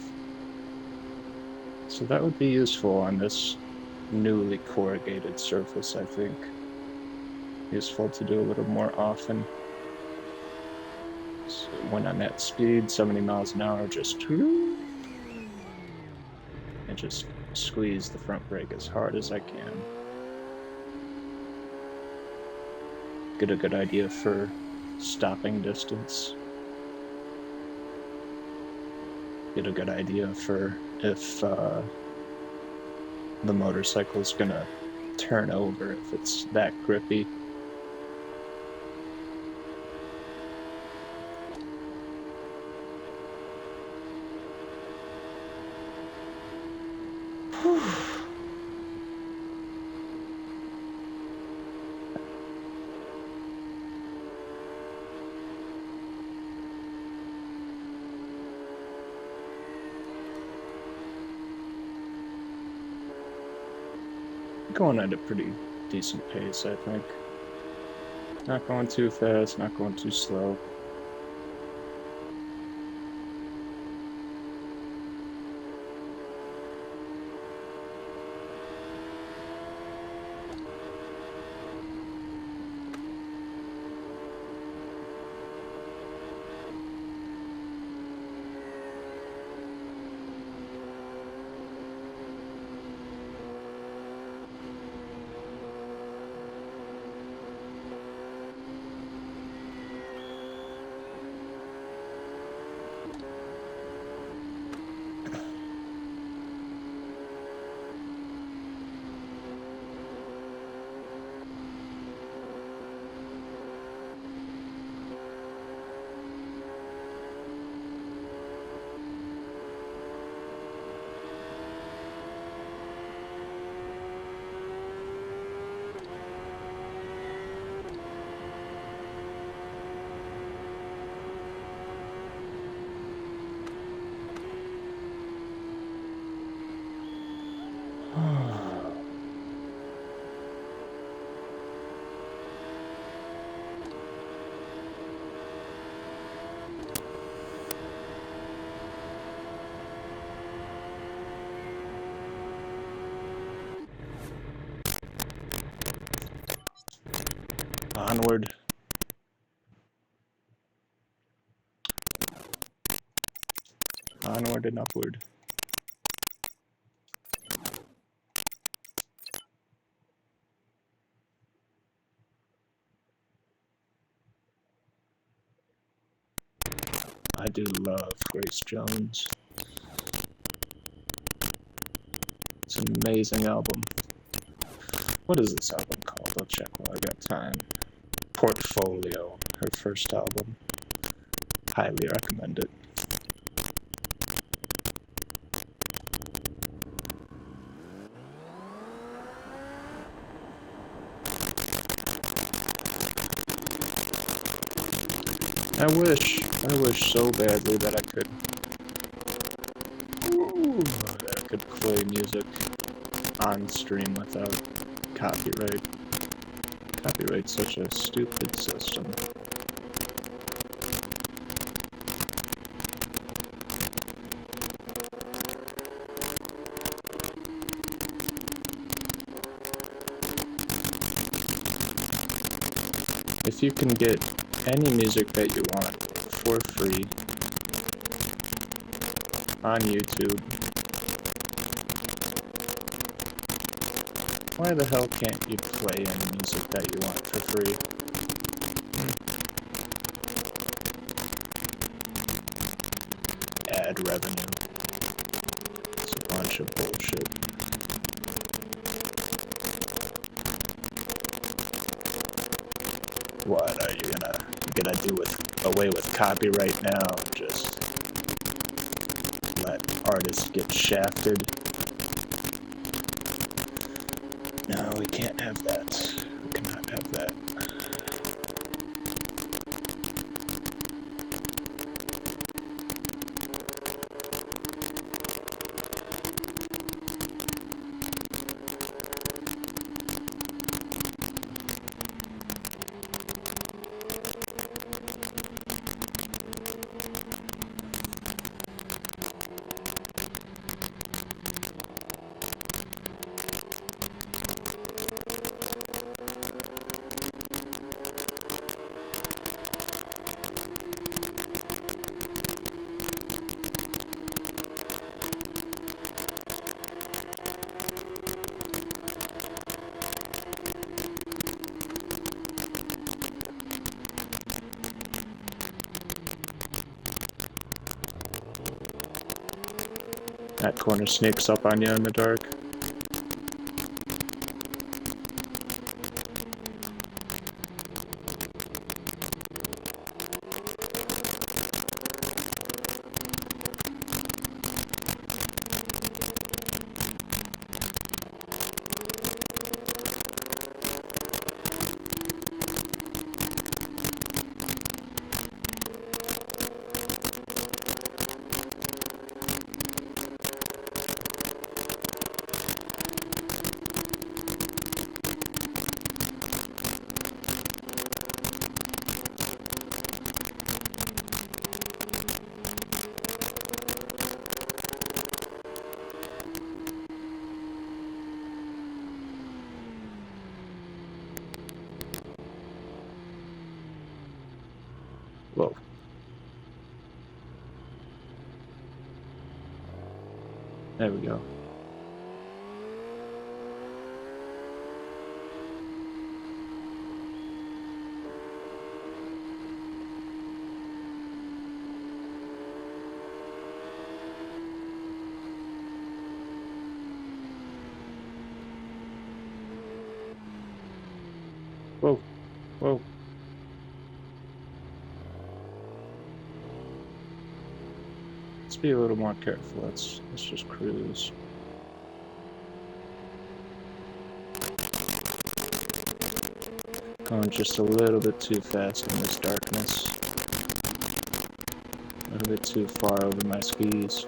So that would be useful on this newly corrugated surface, I think. Useful to do a little more often. So when I'm at speed, 70 miles an hour, and just squeeze the front brake as hard as I can. Get a good idea for stopping distance. Get a good idea for if the motorcycle's gonna turn over, if it's that grippy. Going at a pretty decent pace, I think. Not going too fast, not going too slow. Onward. Onward and upward. I do love Grace Jones. It's an amazing album. What is this album called? I'll check while I got time. Portfolio, her first album. Highly recommend it. I wish so badly that I could play music on stream without copyright. Copyright's such a stupid system. If you can get any music that you want for free on YouTube, why the hell can't you play any music that you want for free? Ad revenue. It's a bunch of bullshit. What are you gonna do away with copyright now? Just let artists get shafted? No, we can't have that. We cannot have that. That corner sneaks up on you in the dark. Whoa. There we go. Whoa. Whoa. Let's be a little more careful. Let's just cruise. Going just a little bit too fast in this darkness. A little bit too far over my skis.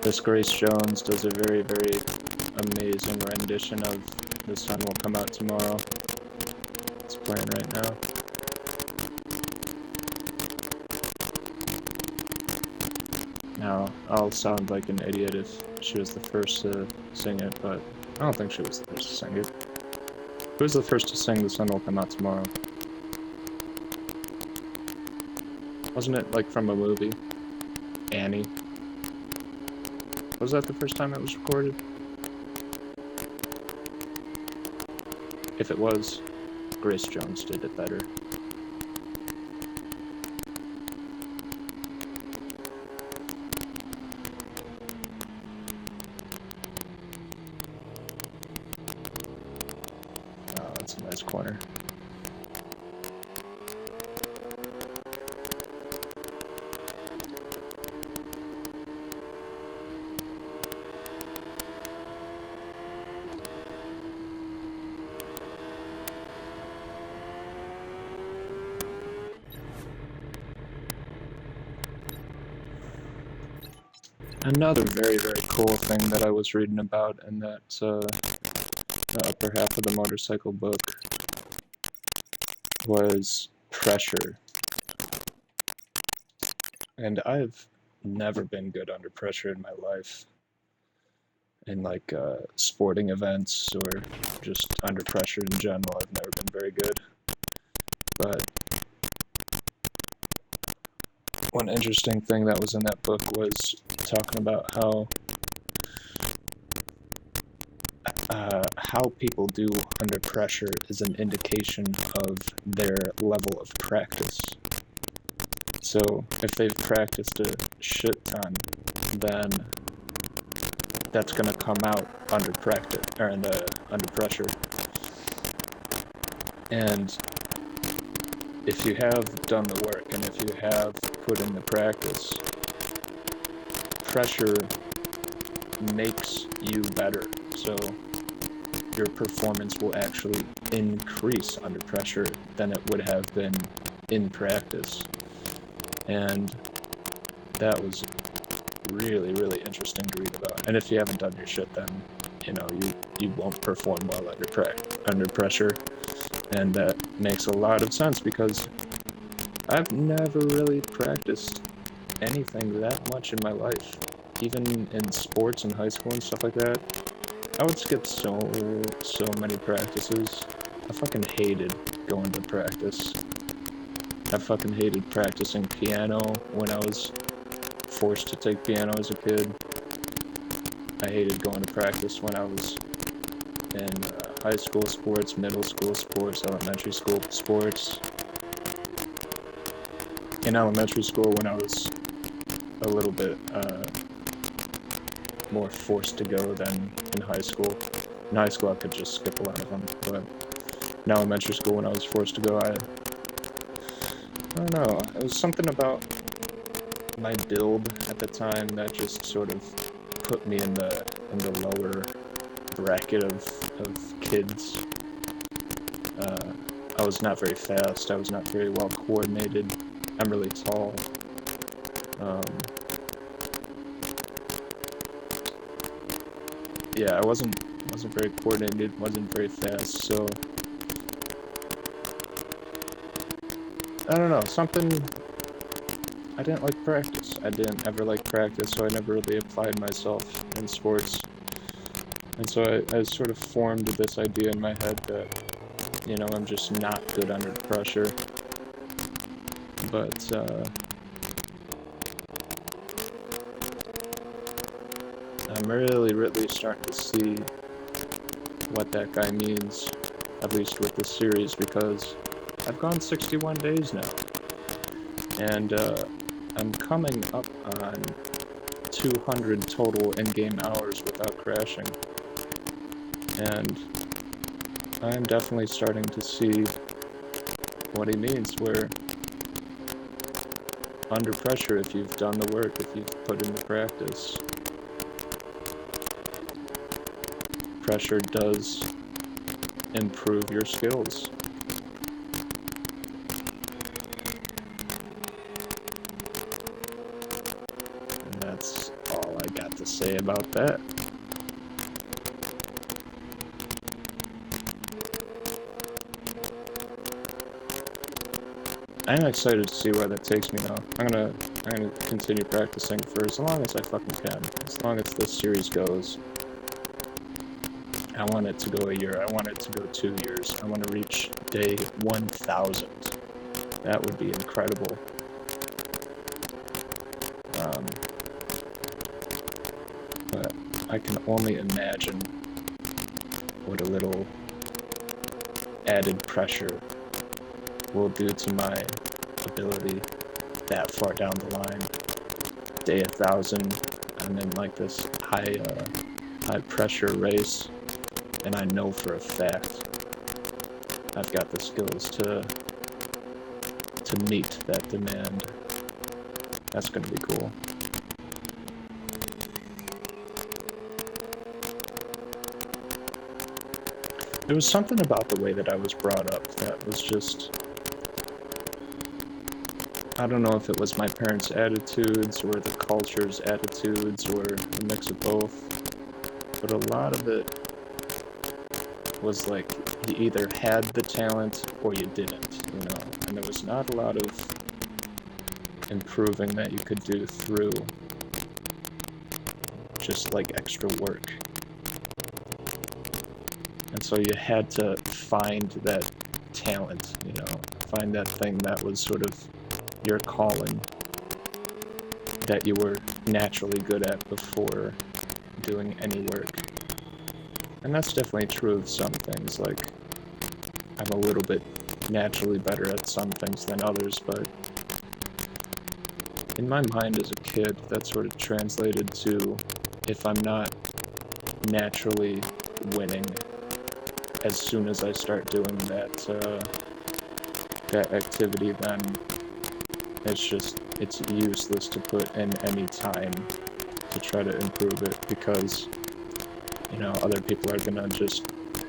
This Grace Jones does a very, very amazing rendition of The Sun Will Come Out Tomorrow. It's playing right now. Now, I'll sound like an idiot if she was the first to sing it, but I don't think she was the first to sing it. Who was the first to sing The Sun Will Come Out Tomorrow? Wasn't it like from a movie? Annie. Was that the first time it was recorded? If it was, Grace Jones did it better. Oh, that's a nice corner. Another very, very cool thing that I was reading about in that the upper half of the motorcycle book was pressure. And I've never been good under pressure in my life. In like sporting events or just under pressure in general, I've never been very good. But one interesting thing that was in that book was talking about how people do under pressure is an indication of their level of practice. So if they've practiced a shit ton, then that's going to come out under practice or under pressure. And if you have done the work and if you have put in the practice, pressure makes you better. So your performance will actually increase under pressure than it would have been in practice. And that was really, really interesting to read about. And if you haven't done your shit, then you won't perform well under pressure, and that makes a lot of sense because I've never really practiced anything that much in my life. Even in sports in high school and stuff like that, I would skip so many practices. I fucking hated going to practice. I fucking hated practicing piano when I was forced to take piano as a kid. I hated going to practice when I was in high school sports, middle school sports, elementary school sports. In elementary school, when I was a little bit more forced to go than in high school. In high school, I could just skip a lot of them, but in elementary school, when I was forced to go, I don't know. It was something about my build at the time that just sort of put me in the lower bracket of kids. I was not very fast. I was not very well coordinated. I'm really tall. Yeah, I wasn't very coordinated. Wasn't very fast. So I don't know. Something. I didn't like practice. I didn't ever like practice, so I never really applied myself in sports. And so I sort of formed this idea in my head that, I'm just not good under pressure. But, I'm really starting to see what that guy means, at least with this series, because I've gone 61 days now. And, I'm coming up on 200 total in-game hours without crashing. And I'm definitely starting to see what he means, where under pressure, if you've done the work, if you've put in the practice, pressure does improve your skills. And that's all I got to say about that. I'm excited to see where that takes me now. I'm gonna continue practicing for as long as I fucking can. As long as this series goes. I want it to go a year. I want it to go 2 years. I want to reach day 1,000. That would be incredible. But I can only imagine what a little added pressure will do to my ability that far down the line. Day 1,000, I'm in like this high pressure race, and I know for a fact I've got the skills to meet that demand. That's gonna be cool. There was something about the way that I was brought up that was just, I don't know if it was my parents' attitudes or the culture's attitudes or a mix of both, but a lot of it was like you either had the talent or you didn't, and there was not a lot of improving that you could do through just like extra work. And so you had to find that talent, find that thing that was sort of your calling, that you were naturally good at before doing any work. And that's definitely true of some things. Like, I'm a little bit naturally better at some things than others, but in my mind as a kid, that sort of translated to, if I'm not naturally winning as soon as I start doing that activity, then it's useless to put in any time to try to improve it, because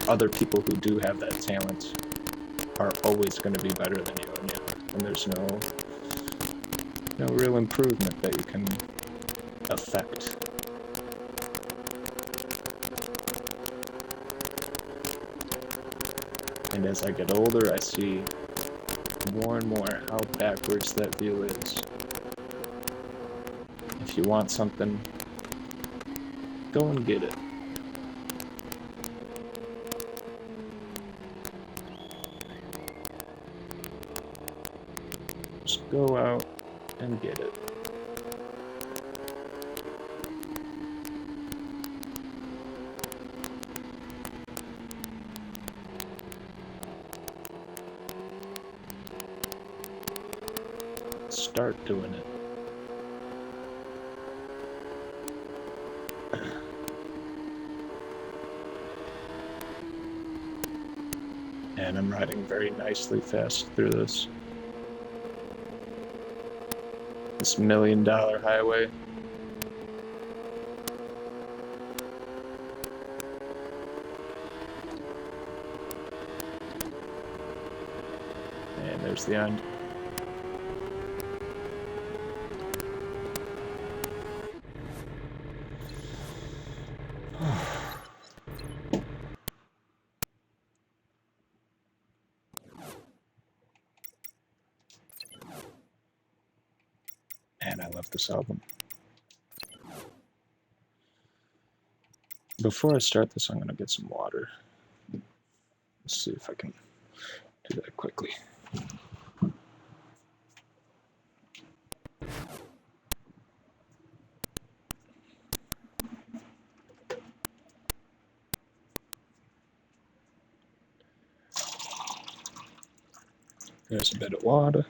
other people who do have that talent are always going to be better than you, and there's no real improvement that you can affect. And as I get older, I see more and more how backwards that view is. If you want something, go and get it. Just go out and get it. Start doing it. And I'm riding very nicely fast through this. This $1 million highway. And there's the end. And I love this album. Before I start this, I'm going to get some water. Let's see if I can do that quickly. There's a bit of water.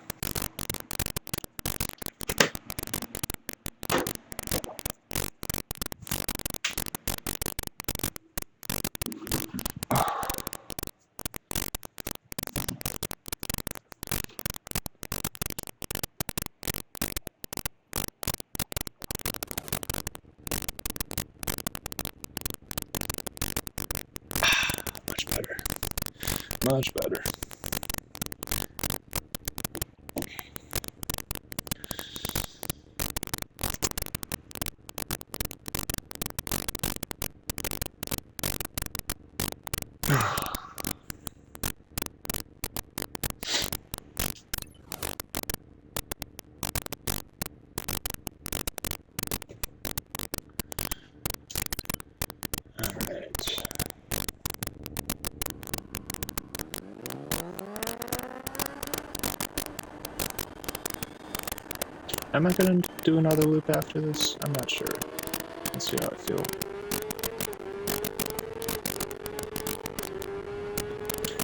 Much better. Am I gonna do another loop after this? I'm not sure. Let's see how I feel.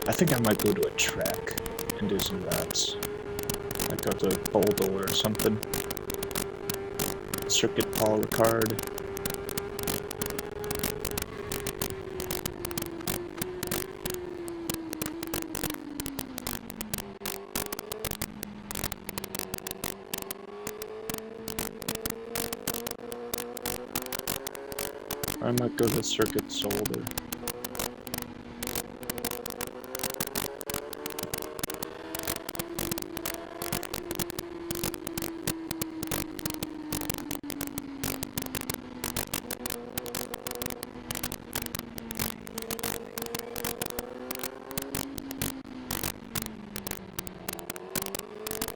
I think I might go to a track and do some laps. Like go to Boulder or something. Circuit Paul Ricard. I might go to Circuit Solder.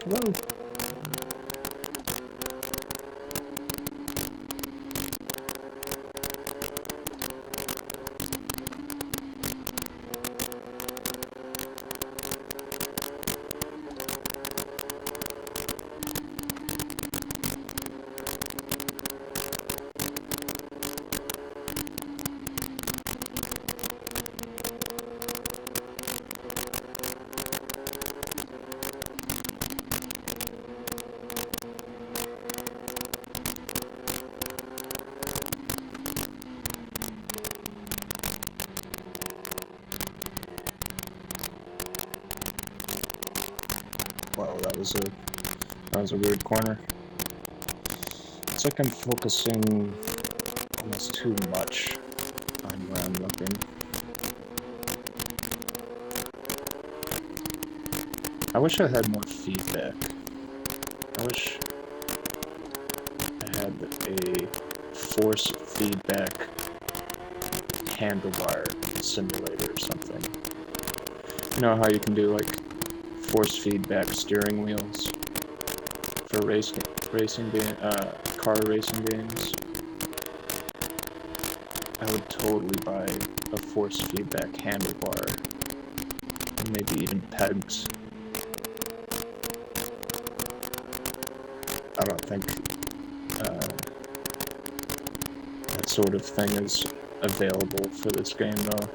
Hello. Wow, that was a weird corner. It's like I'm focusing almost too much on where I'm looking. I wish I had more feedback. I wish I had a force feedback handlebar simulator or something. You know how you can do like force feedback steering wheels for car racing games? I would totally buy a force feedback handlebar, and maybe even pegs. I don't think that sort of thing is available for this game, though.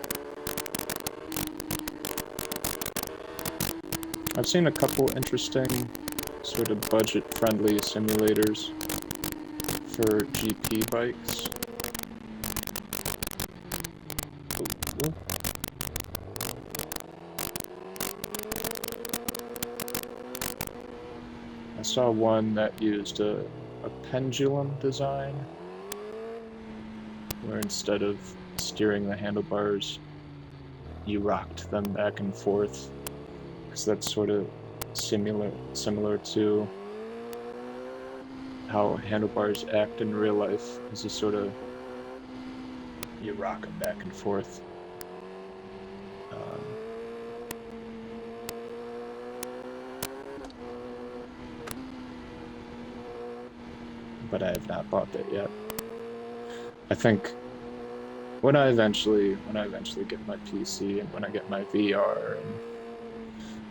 I've seen a couple interesting, sort of budget-friendly simulators for GP bikes. Oh. I saw one that used a pendulum design, where instead of steering the handlebars, you rocked them back and forth, because that's sort of similar to how handlebars act in real life, is just sort of, you rock them back and forth. But I have not bought that yet. I think when I eventually get my PC and when I get my VR and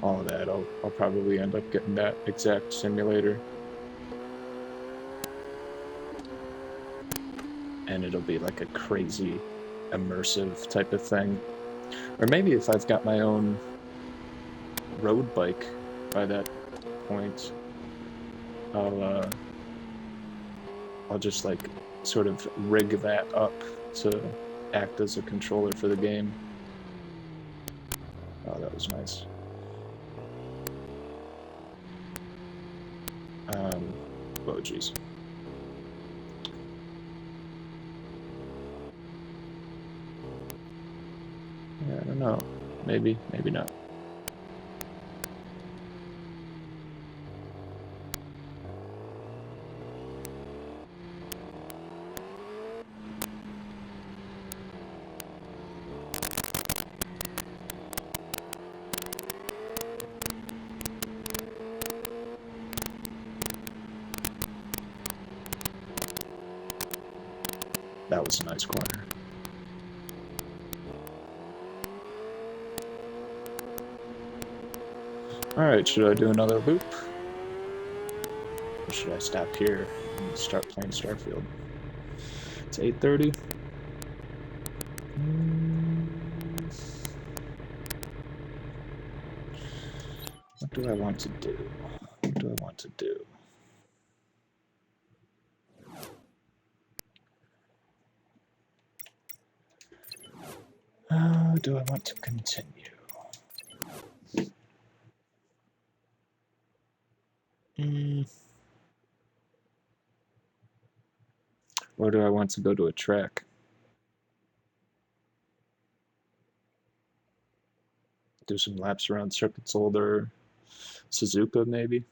all of that, I'll probably end up getting that exact simulator. And it'll be like a crazy immersive type of thing. Or maybe if I've got my own road bike by that point, I'll just like sort of rig that up to act as a controller for the game. Oh, that was nice. Oh jeez. Yeah, I don't know. Maybe not. That was a nice corner. Alright, should I do another loop? Or should I stop here and start playing Starfield? It's 8:30. What do I want to do? What do I want to do? Do I want to continue? Or do I want to go to a track? Do some laps around Circuit Soldier, Suzuka maybe?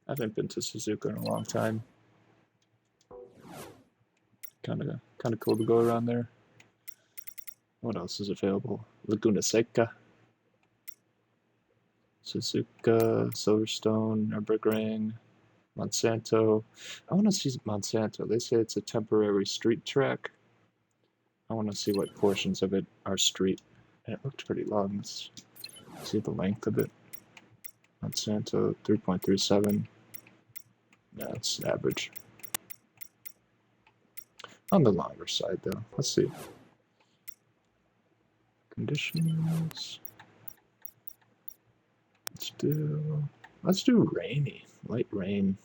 I haven't been to Suzuka in a long time. Kinda cool to go around there. What else is available? Laguna Seca, Suzuka, Silverstone, Nürburgring, Monsanto. I want to see Monsanto. They say it's a temporary street track. I want to see what portions of it are street. And it looked pretty long. Let's see the length of it. Monsanto, 3.37. No, it's average. On the longer side, though. Let's see. Conditions. Let's do rainy. Light rain.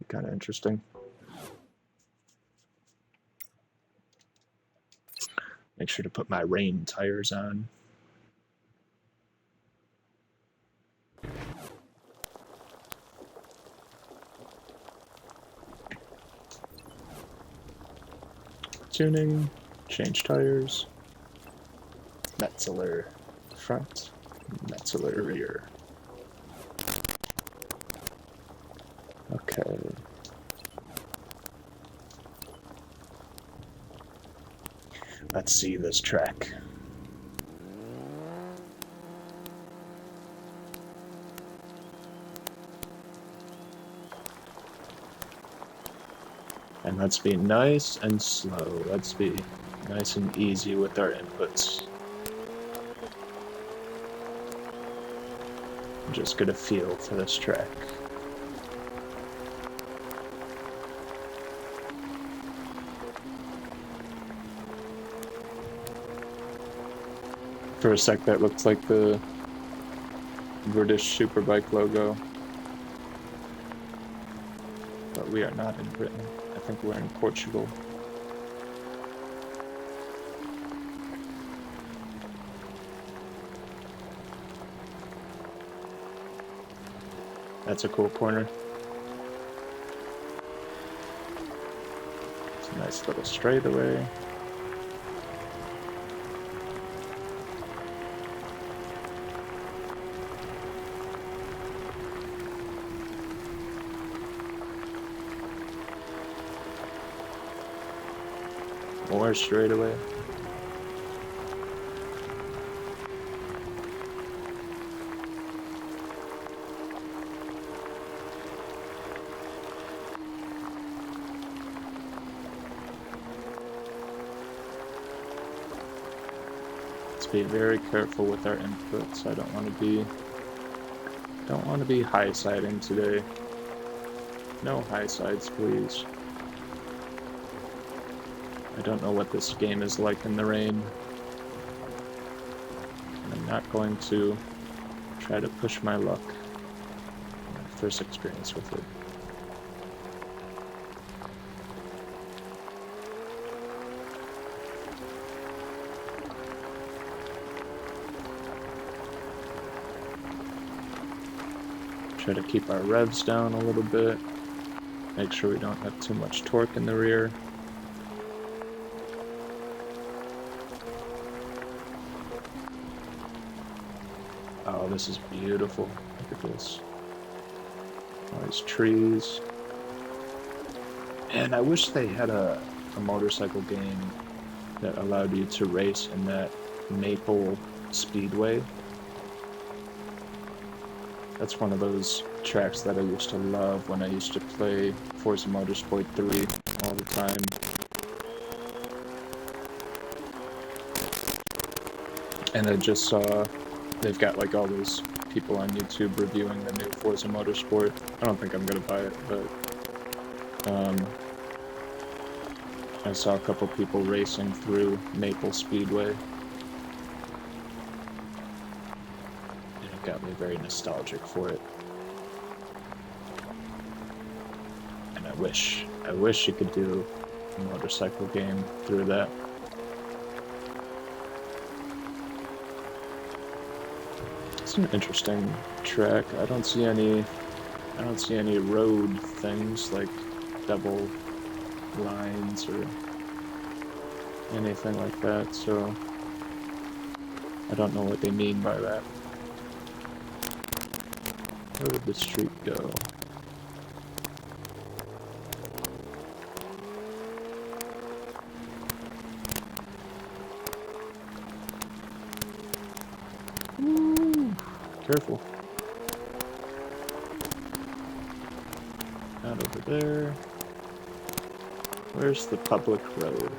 Kind of interesting. Make sure to put my rain tires on. Tuning, change tires. Metzeler front, Metzeler rear. Okay. Let's see this track. And let's be nice and slow. Let's be nice and easy with our inputs. Just get a feel for this track. For a sec, that looked like the British Superbike logo. But we are not in Britain. I think we're in Portugal. That's a cool corner. It's a nice little straightaway. More straightaway. Let's be very careful with our inputs. I don't want to be high siding today. No high sides, please. I don't know what this game is like in the rain. I'm not going to try to push my luck. My first experience with it. Try to keep our revs down a little bit. Make sure we don't have too much torque in the rear. Oh, this is beautiful. Look at this. All these trees. And I wish they had a motorcycle game that allowed you to race in that Maple Speedway. That's one of those tracks that I used to love when I used to play Forza Motorsport 3 all the time. And I just saw they've got like all those people on YouTube reviewing the new Forza Motorsport. I don't think I'm gonna buy it, but I saw a couple people racing through Maple Speedway. And it got me very nostalgic for it. And I wish you could do a motorcycle game through that. It's an interesting track. I don't see any road things like double lines or anything like that, so I don't know what they mean by that. Where would the street go? Ooh, careful. Not over there. Where's the public road?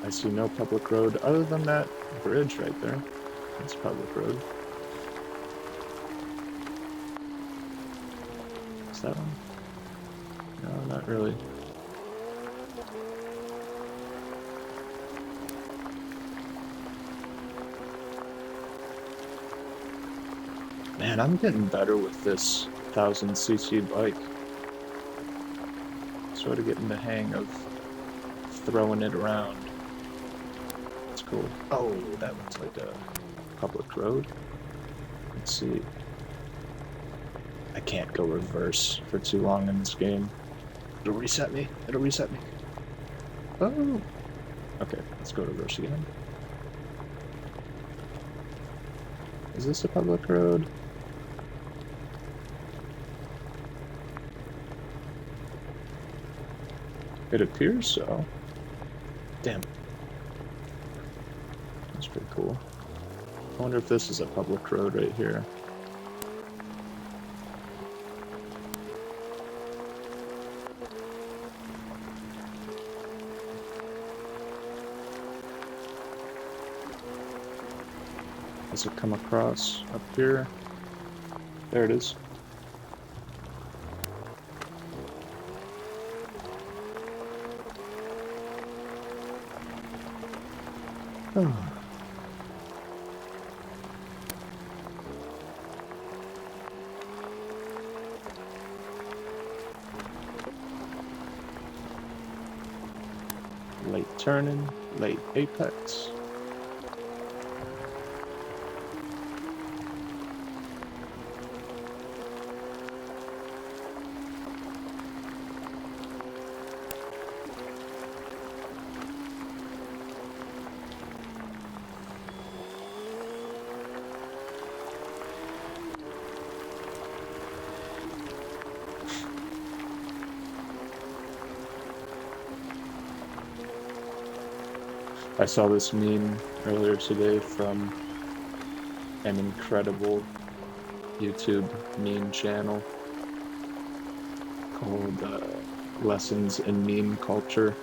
I see no public road other than that bridge right there. That's public road. Is that one? No, not really. Man, I'm getting better with this 1000cc bike. Sort of getting the hang of throwing it around. That's cool. Oh, that looks like a public road. Let's see. I can't go reverse for too long in this game. It'll reset me. It'll reset me. Oh. Okay, let's go reverse again. Is this a public road? It appears so. Damn. That's pretty cool. I wonder if this is a public road right here. Does it come across up here? There it is. Oh. Late turning, late apex. I saw this meme earlier today from an incredible YouTube meme channel called Lessons in Meme Culture.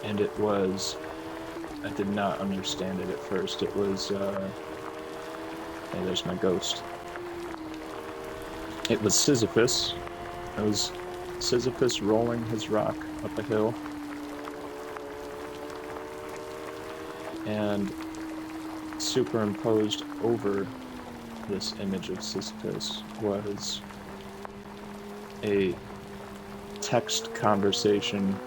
And it was, I did not understand it at first. It was, hey, there's my ghost. It was Sisyphus. It was Sisyphus rolling his rock up a hill, and superimposed over this image of Sisyphus was a text conversation,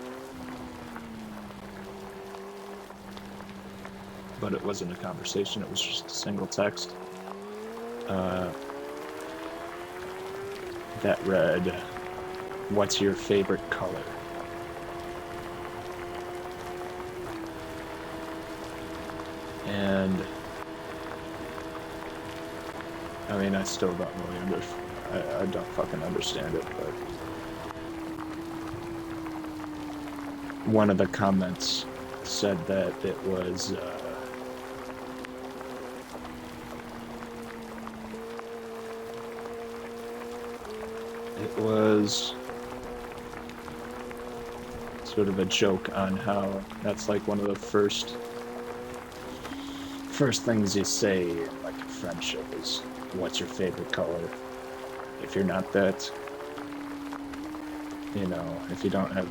but it wasn't a conversation, it was just a single text that read, "What's your favorite color?" And I mean, I still don't really understand. I don't fucking understand it, but one of the comments said that it was sort of a joke on how that's like one of the first things you say in like a friendship is, "What's your favorite color?" If you're not that, you know, if you don't have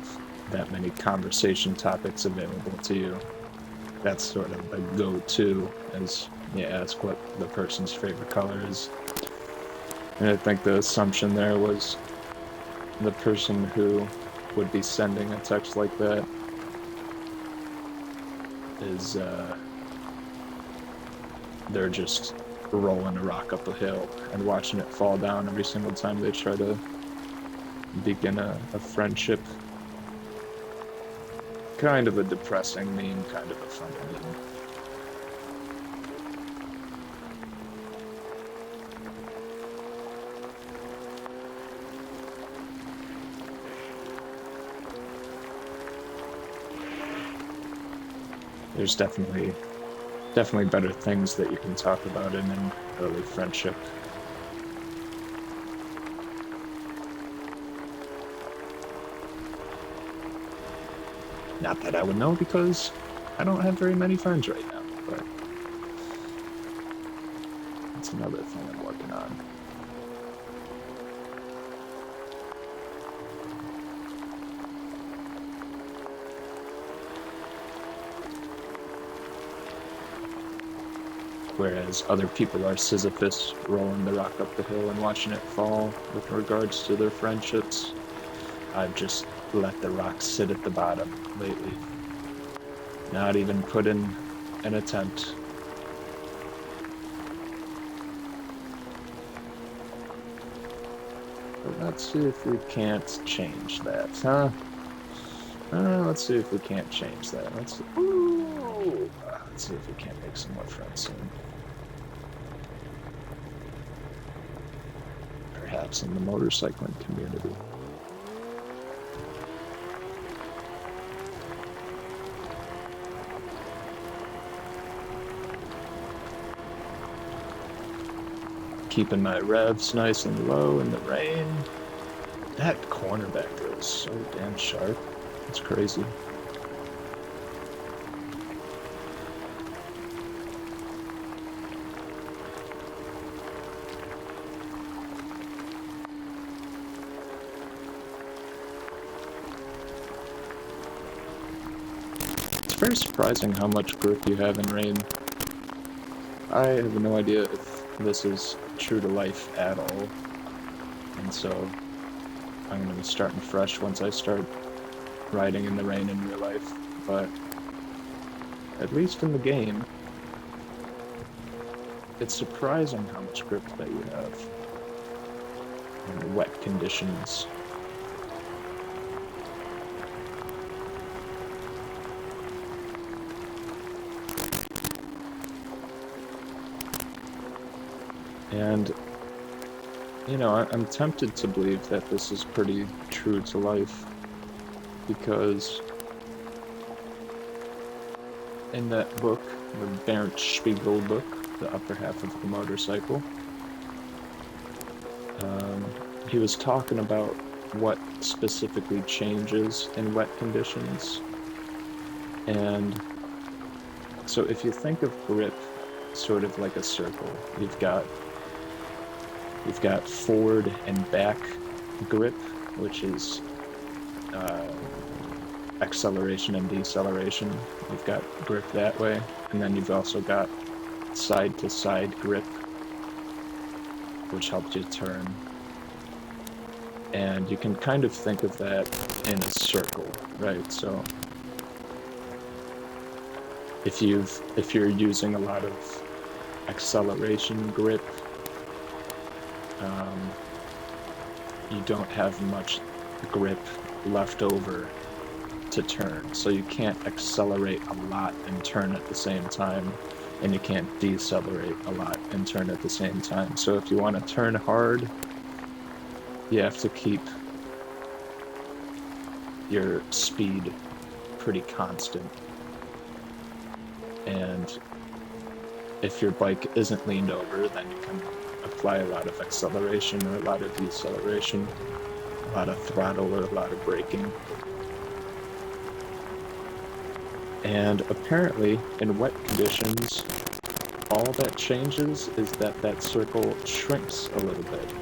that many conversation topics available to you, that's sort of the go-to, as you ask what the person's favorite color is. And I think the assumption there was the person who would be sending a text like that is they're just rolling a rock up a hill and watching it fall down every single time they try to begin a friendship. Kind of a depressing meme, kind of a funny meme. There's definitely better things that you can talk about in an early friendship. Not that I would know, because I don't have very many friends right now, but that's another thing I'm working on. Whereas other people are Sisyphus rolling the rock up the hill and watching it fall with regards to their friendships, I've just let the rock sit at the bottom lately. Not even put in an attempt. But let's see if we can't change that, huh? Let's see if we can't change that. Let's see if we can't make some more friends soon. grips in the motorcycling community. Keeping my revs nice and low in the rain. That corner back there is so damn sharp. It's crazy. It's very surprising how much grip you have in rain. I have no idea if this is true to life at all, and so I'm going to be starting fresh once I start riding in the rain in real life, but at least in the game, it's surprising how much grip that you have in the wet conditions. And, you know, I'm tempted to believe that this is pretty true to life, because in that book, the Bernd Spiegel book, the upper half of the motorcycle, he was talking about what specifically changes in wet conditions. And so if you think of grip sort of like a circle, you've got forward and back grip, which is acceleration and deceleration. You've got grip that way, and then you've also got side to side grip, which helps you turn. And you can kind of think of that in a circle, right? So if you're using a lot of acceleration grip, you don't have much grip left over to turn, so you can't accelerate a lot and turn at the same time, and you can't decelerate a lot and turn at the same time. So if you want to turn hard, you have to keep your speed pretty constant. And if your bike isn't leaned over, then you can apply a lot of acceleration or a lot of deceleration, a lot of throttle or a lot of braking. And apparently, in wet conditions, all that changes is that circle shrinks a little bit.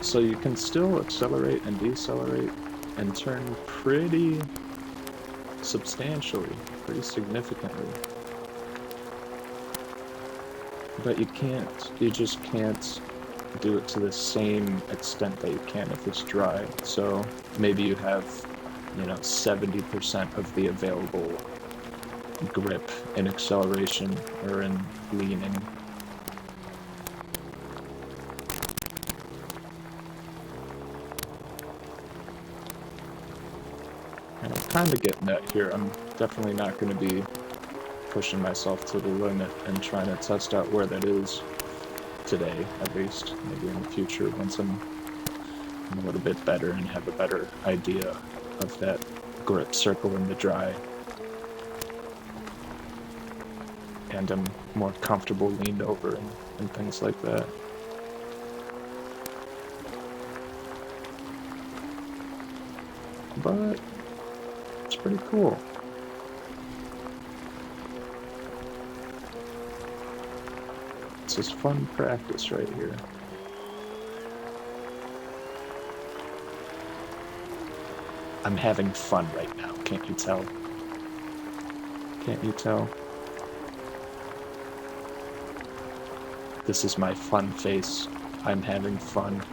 So you can still accelerate and decelerate and turn pretty substantially, pretty significantly. But you just can't do it to the same extent that you can if it's dry. So maybe you have, 70% of the available grip in acceleration or in leaning. And I'm kind of getting that here. I'm definitely not going to be pushing myself to the limit and trying to test out where that is today, at least. Maybe in the future, once I'm a little bit better and have a better idea of that grip circle in the dry, and I'm more comfortable leaned over and things like that. But it's pretty cool. It's just fun practice right here. I'm having fun right now, can't you tell? Can't you tell? This is my fun face. I'm having fun.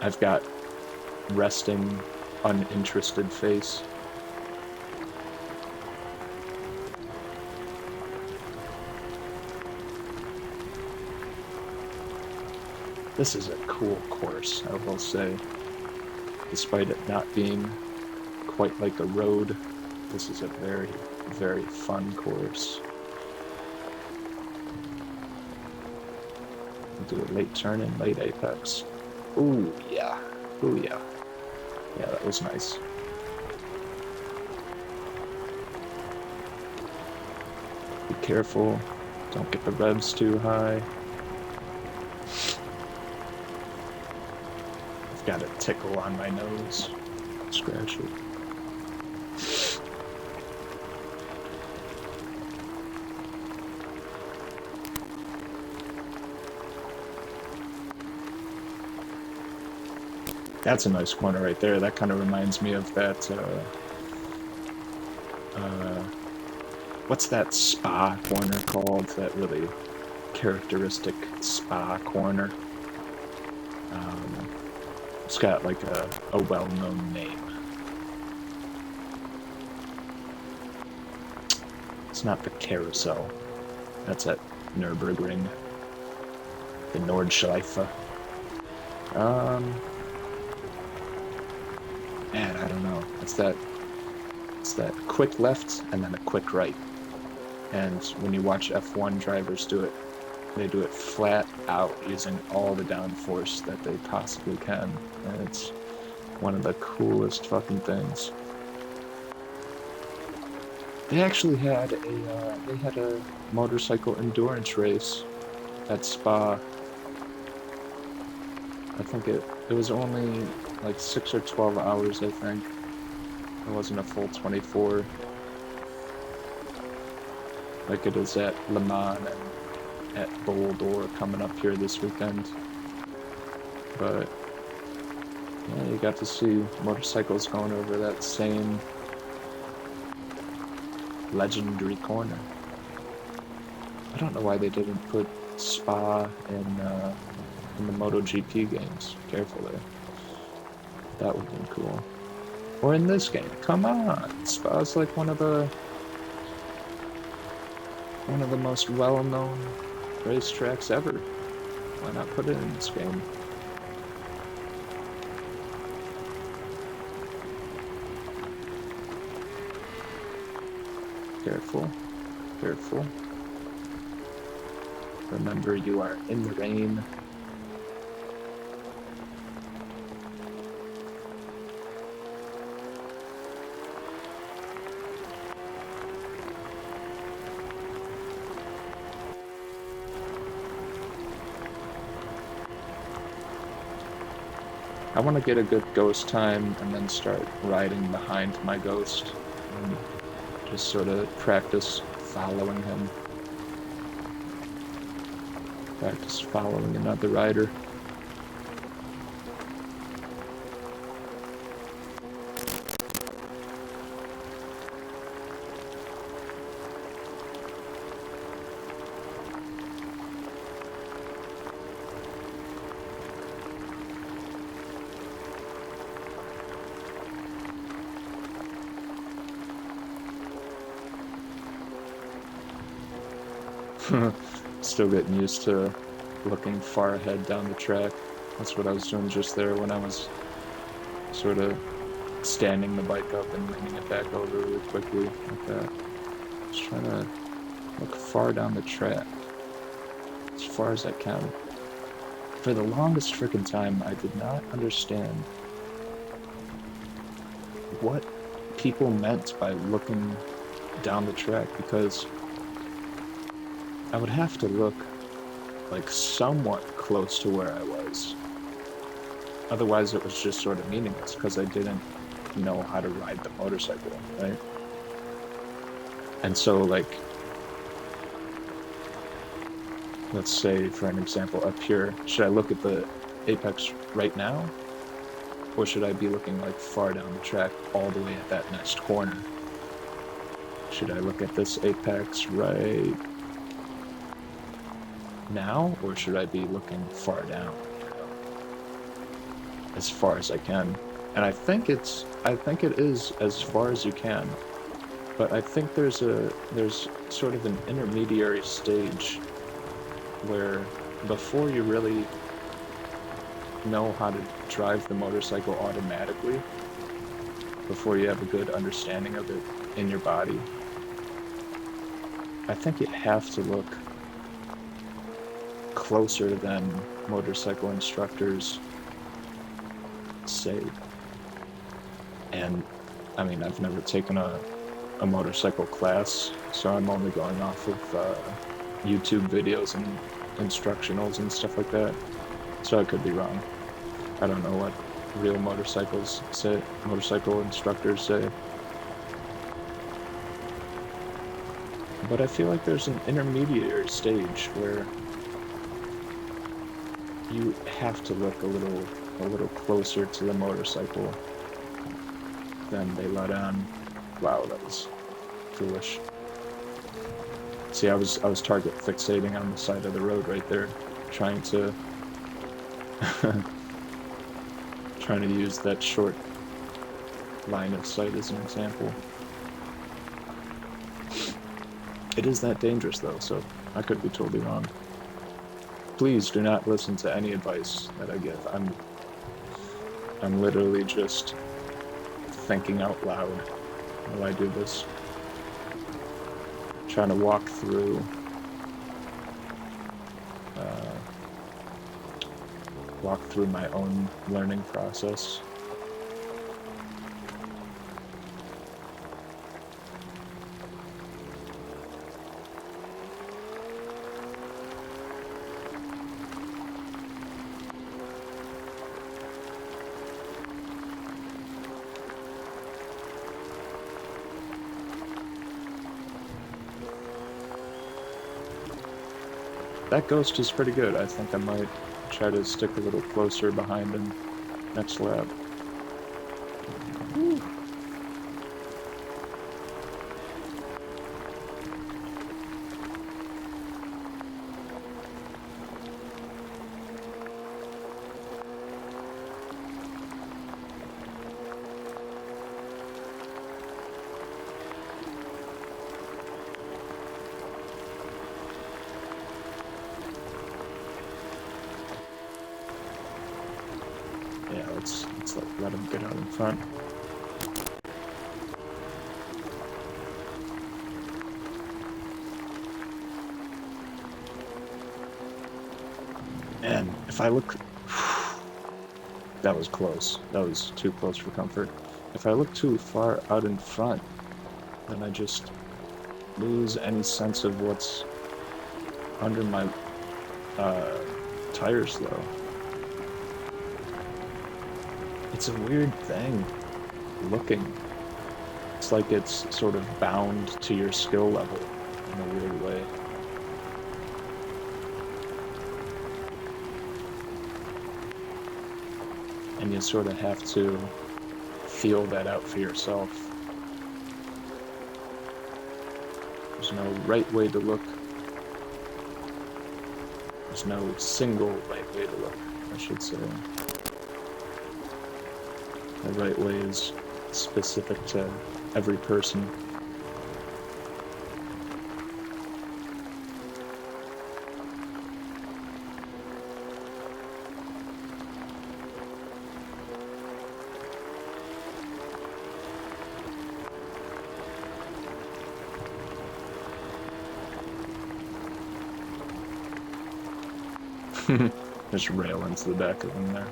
I've got resting, uninterested face. This is a cool course, I will say, despite it not being quite like a road. This is a very, very fun course. Do a late turn in, late apex. Ooh, yeah. Ooh, yeah. Yeah, that was nice. Be careful. Don't get the revs too high. I've got a tickle on my nose. Scratch it. That's a nice corner right there. That kind of reminds me of that, what's that spa corner called? That really characteristic spa corner. It's got like a well-known name. It's not the Carousel. That's at Nürburgring. The Nordschleife. Man, I don't know. It's that quick left and then a quick right. And when you watch F1 drivers do it, they do it flat out using all the downforce that they possibly can. And it's one of the coolest fucking things. They actually had a motorcycle endurance race at Spa. I think it was only like 6 or 12 hours, I think. It wasn't a full 24. Like it is at Le Mans and at Boldor coming up here this weekend. But yeah, you got to see motorcycles going over that same legendary corner. I don't know why they didn't put Spa in the MotoGP games. Careful there. That would have been cool. Or in this game. Come on! Spa's like one of the most well-known racetracks ever. Why not put it in this game? Careful. Careful. Remember, you are in the rain. I want to get a good ghost time and then start riding behind my ghost and just sort of practice following him. Practice following another rider. Still getting used to looking far ahead down the track. That's what I was doing just there when I was sort of standing the bike up and leaning it back over really quickly like that. Just trying to look far down the track, as far as I can. For the longest freaking time, I did not understand what people meant by looking down the track, because I would have to look like somewhat close to where I was. Otherwise it was just sort of meaningless because I didn't know how to ride the motorcycle, right? And so like, let's say for an example up here, should I look at the apex right now? Or should I be looking like far down the track all the way at that next corner? Should I look at this apex right now, or should I be looking far down, as far as I can? And I think it is as far as you can, but I think there's sort of an intermediary stage where before you really know how to drive the motorcycle automatically, before you have a good understanding of it in your body, I think you have to look closer than motorcycle instructors say. And I mean, I've never taken a motorcycle class, so I'm only going off of YouTube videos and instructionals and stuff like that. So I could be wrong. I don't know what real motorcycle instructors say. But I feel like there's an intermediary stage where you have to look a little closer to the motorcycle than they let on. Wow, that was foolish. See, I was target fixating on the side of the road right there, trying to trying to use that short line of sight as an example. It is that dangerous though, so I could be totally wrong. Please do not listen to any advice that I give. I'm literally just thinking out loud while I do this. Trying to walk through my own learning process. That ghost is pretty good. I think I might try to stick a little closer behind him next lap. Woo. Yeah, let's let him get out in front. And if I look, that was close. That was too close for comfort. If I look too far out in front, then I just lose any sense of what's under my tires though. It's a weird thing, looking. It's like it's sort of bound to your skill level in a weird way. And you sort of have to feel that out for yourself. There's no right way to look. There's no single right way to look, I should say. The right way is specific to every person. Just rail into the back of him there.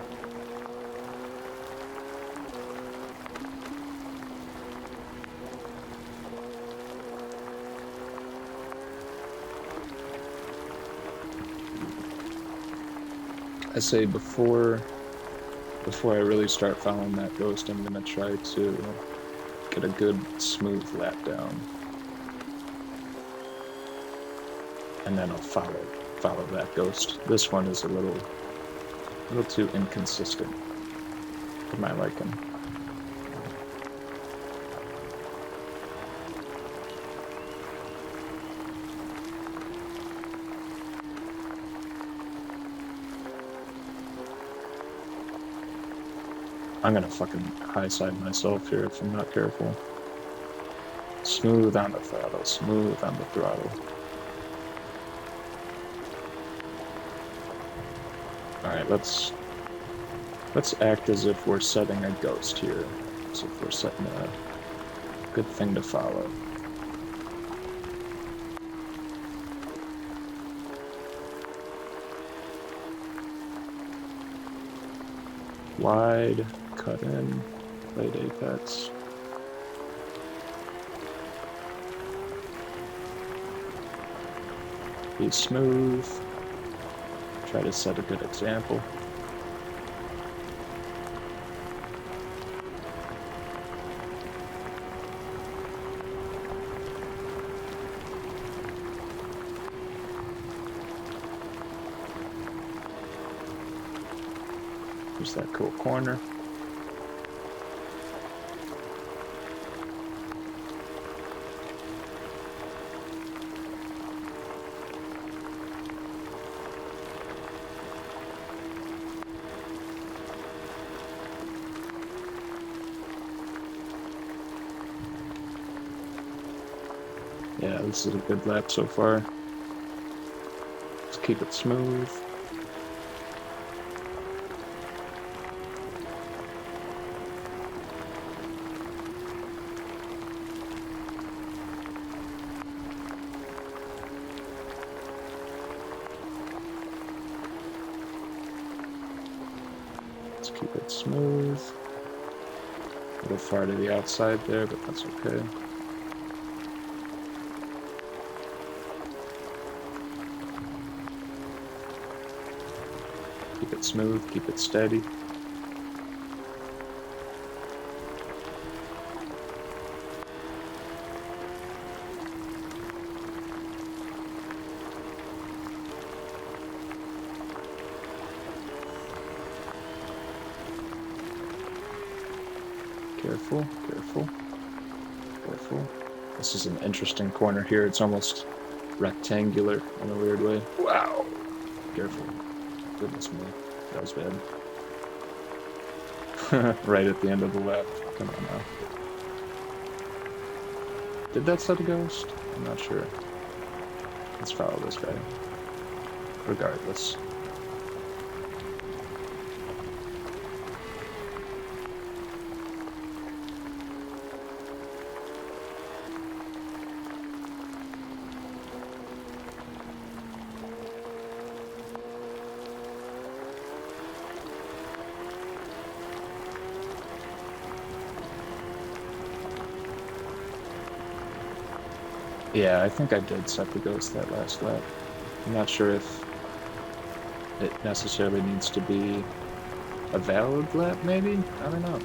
I say before I really start following that ghost, I'm gonna try to get a good smooth lap down, and then I'll follow that ghost. This one is a little too inconsistent for my liking. I'm gonna fucking high side myself here if I'm not careful. Smooth on the throttle, smooth on the throttle. Alright, let's act as if we're setting a ghost here. So if we're setting a good thing to follow. Wide, cut in, late apex. Be smooth. Try to set a good example. Here's that cool corner. Yeah, this is a good lap so far. Just keep it smooth. Let's keep it smooth. A little far to the outside there, but that's okay. Keep it smooth, keep it steady. Careful, careful, careful. This is an interesting corner here. It's almost rectangular in a weird way. Wow! Careful. Goodness me, that was bad. Right at the end of the lap. Come on now. Did that set a ghost? I'm not sure. Let's follow this guy. Regardless. Yeah, I think I did set the ghost that last lap. I'm not sure if it necessarily needs to be a valid lap, maybe? I don't know.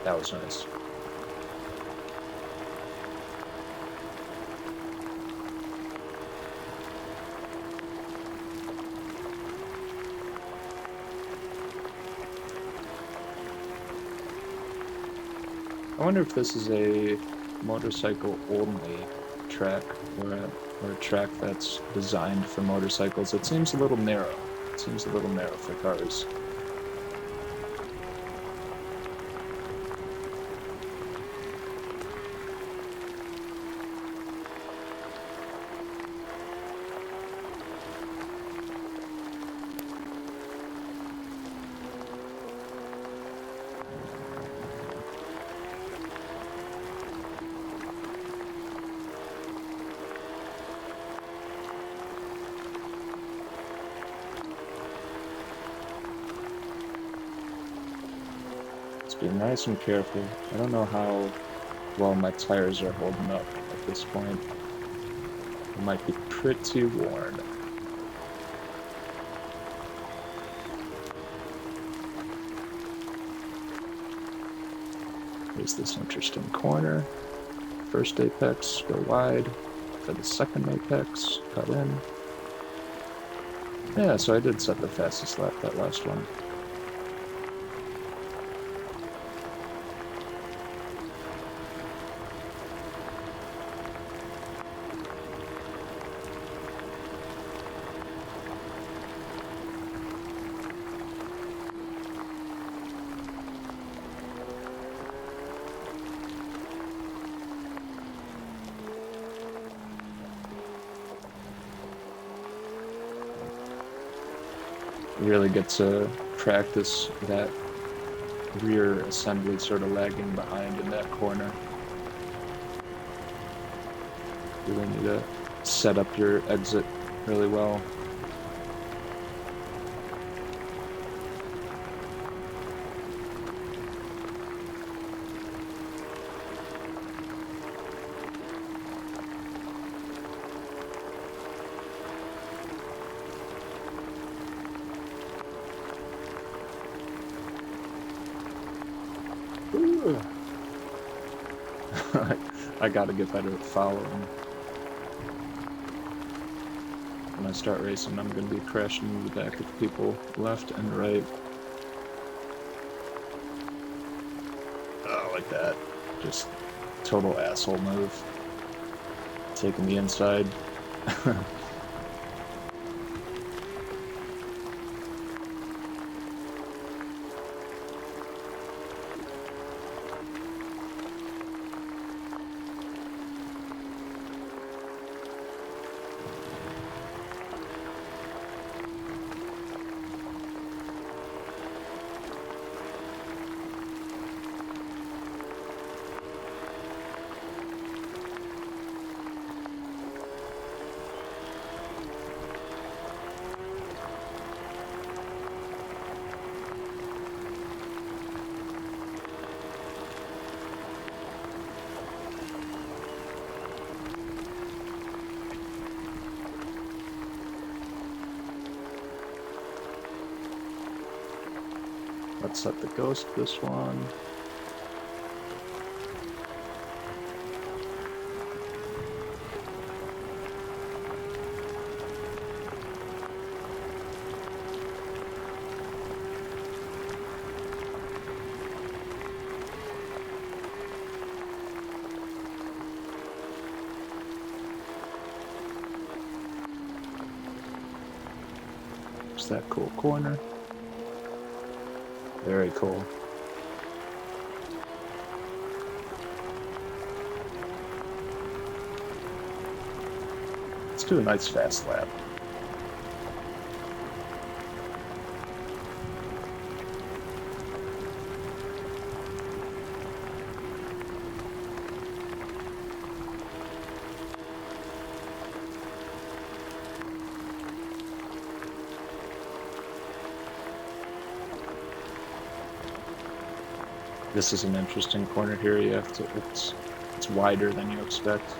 That was nice. I wonder if this is a motorcycle-only track or a track that's designed for motorcycles. It seems a little narrow. It seems a little narrow for cars. Be nice and careful. I don't know how well my tires are holding up at this point. They might be pretty worn. Here's this interesting corner. First apex, go wide. For the second apex, cut in. Yeah, so I did set the fastest lap that last one. really get to practice that rear assembly sort of lagging behind in that corner. Really need to set up your exit really well. I gotta get better at following. When I start racing, I'm gonna be crashing in the back of people left and right. Oh, like that. Just total asshole move. Taking the inside. Let's let the ghost this one. There's that cool corner. Very cool. Let's do a nice fast lap. This is an interesting corner here. You have to, it's wider than you expect.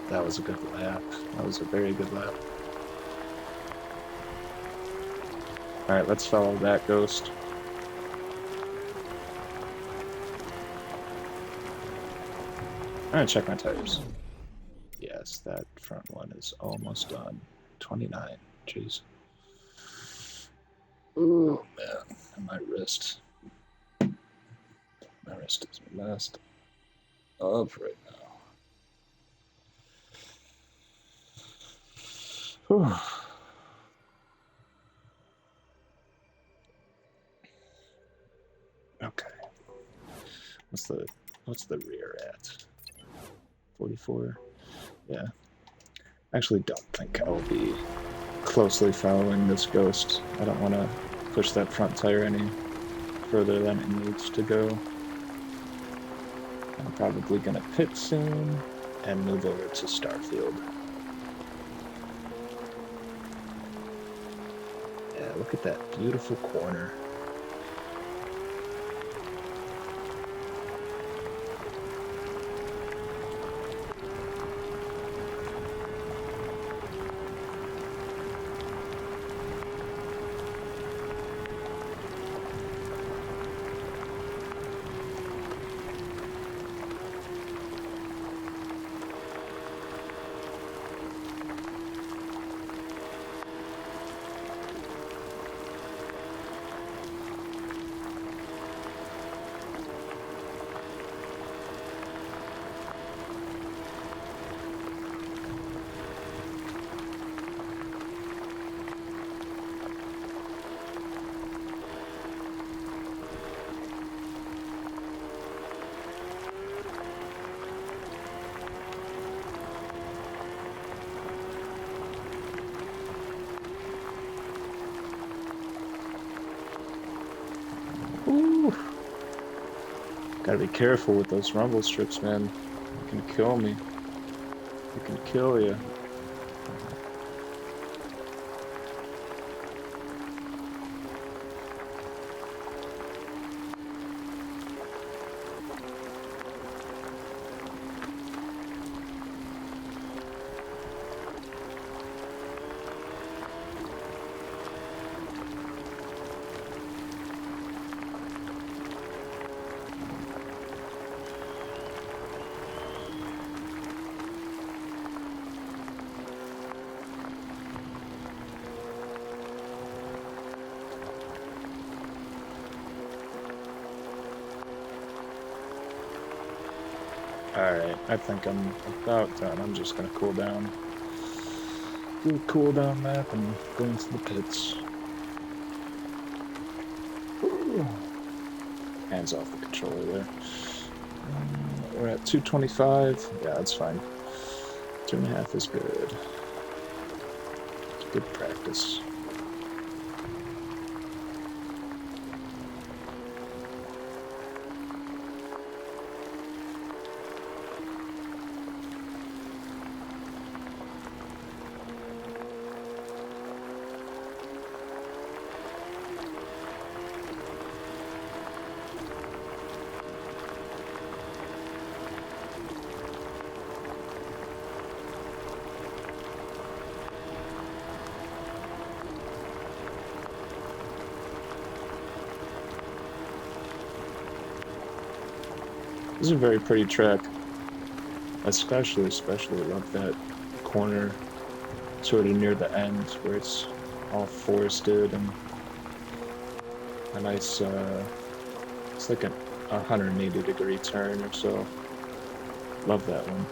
That was a good lap. That was a very good lap. Alright, let's follow that ghost. I'm gonna check my tires. Yes, that front one is almost done. 29. Jeez. Oh man, and my wrist. My wrist is messed up right now. Whew. Okay. What's the rear at? 44? Yeah. I actually don't think I'll be closely following this ghost. I don't want to push that front tire any further than it needs to go. I'm probably gonna pit soon and move over to Starfield. Yeah, look at that beautiful corner. Ooh, gotta be careful with those rumble strips, man. It can kill me. It can kill you. Alright, I think I'm about done. I'm just gonna cool down. Do a cooldown map and go into the pits. Ooh. Hands off the controller there. We're at 225. Yeah, that's fine. 2.5 is good. It's good practice. This is a very pretty track. Especially love that corner sort of near the end where it's all forested and a nice, it's like a 180-degree turn or so. Love that one.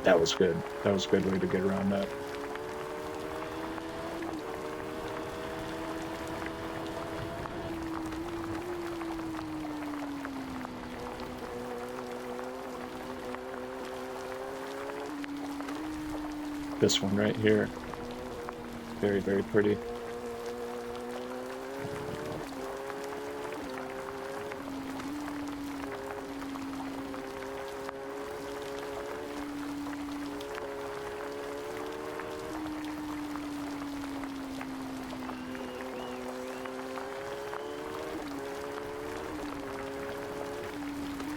That was good. That was a good way to get around that. This one right here. Very, very pretty.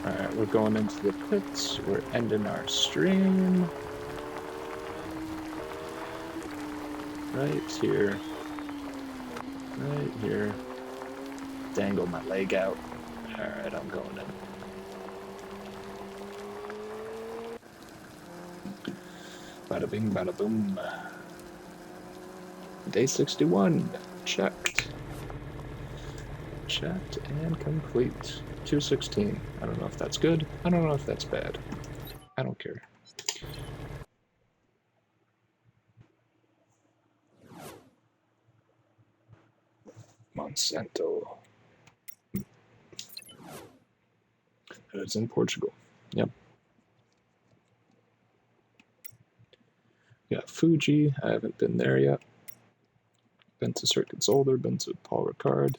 Alright, we're going into the pits. We're ending our stream. Right here. Right here. Dangle my leg out. Alright, I'm going in. Bada bing, bada boom. Day 61. Checked. Checked and complete. 216. I don't know if that's good. I don't know if that's bad. I don't care. Monsanto. It's in Portugal. Fuji. I haven't been there yet. Been to Circuit Zolder, been to Paul Ricard,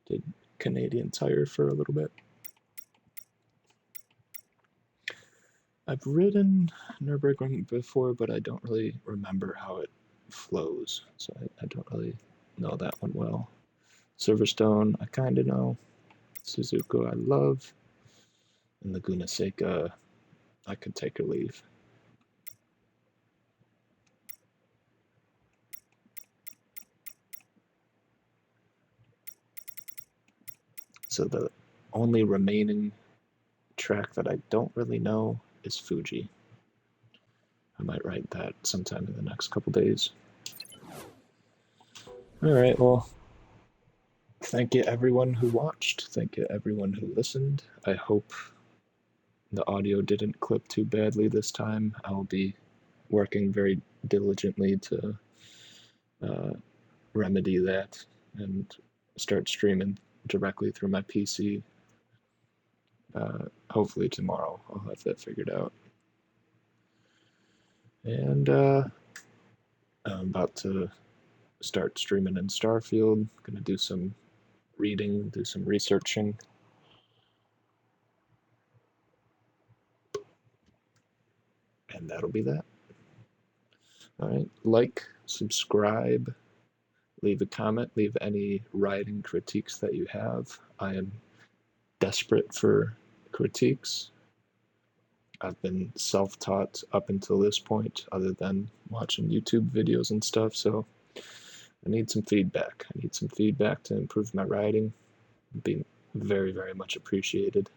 did Canadian Tire for a little bit. I've ridden Nürburgring before, but I don't really remember how it flows, so I don't really know that one well. Silverstone, I kind of know. Suzuka, I love. And Laguna Seca, I could take or leave. So the only remaining track that I don't really know is Fuji. I might write that sometime in the next couple days. All right, well, thank you everyone who watched. Thank you everyone who listened. I hope the audio didn't clip too badly this time. I'll be working very diligently to uh, remedy that and start streaming directly through my PC. Hopefully tomorrow I'll have that figured out. And I'm about to start streaming in Starfield. Gonna do some reading, do some researching. And that'll be that. All right, like, subscribe, leave a comment, leave any writing critiques that you have. I am desperate for critiques. I've been self-taught up until this point, other than watching YouTube videos and stuff, so I need some feedback. I need some feedback to improve my writing. It'd be very, very much appreciated.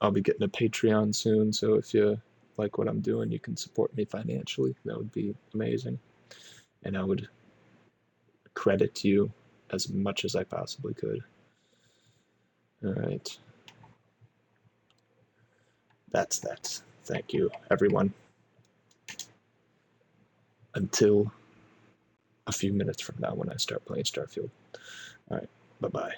I'll be getting a Patreon soon, so if you like what I'm doing, you can support me financially. That would be amazing. And I would credit you as much as I possibly could. All right. That's that. Thank you, everyone. Until a few minutes from now when I start playing Starfield. All right. Bye-bye.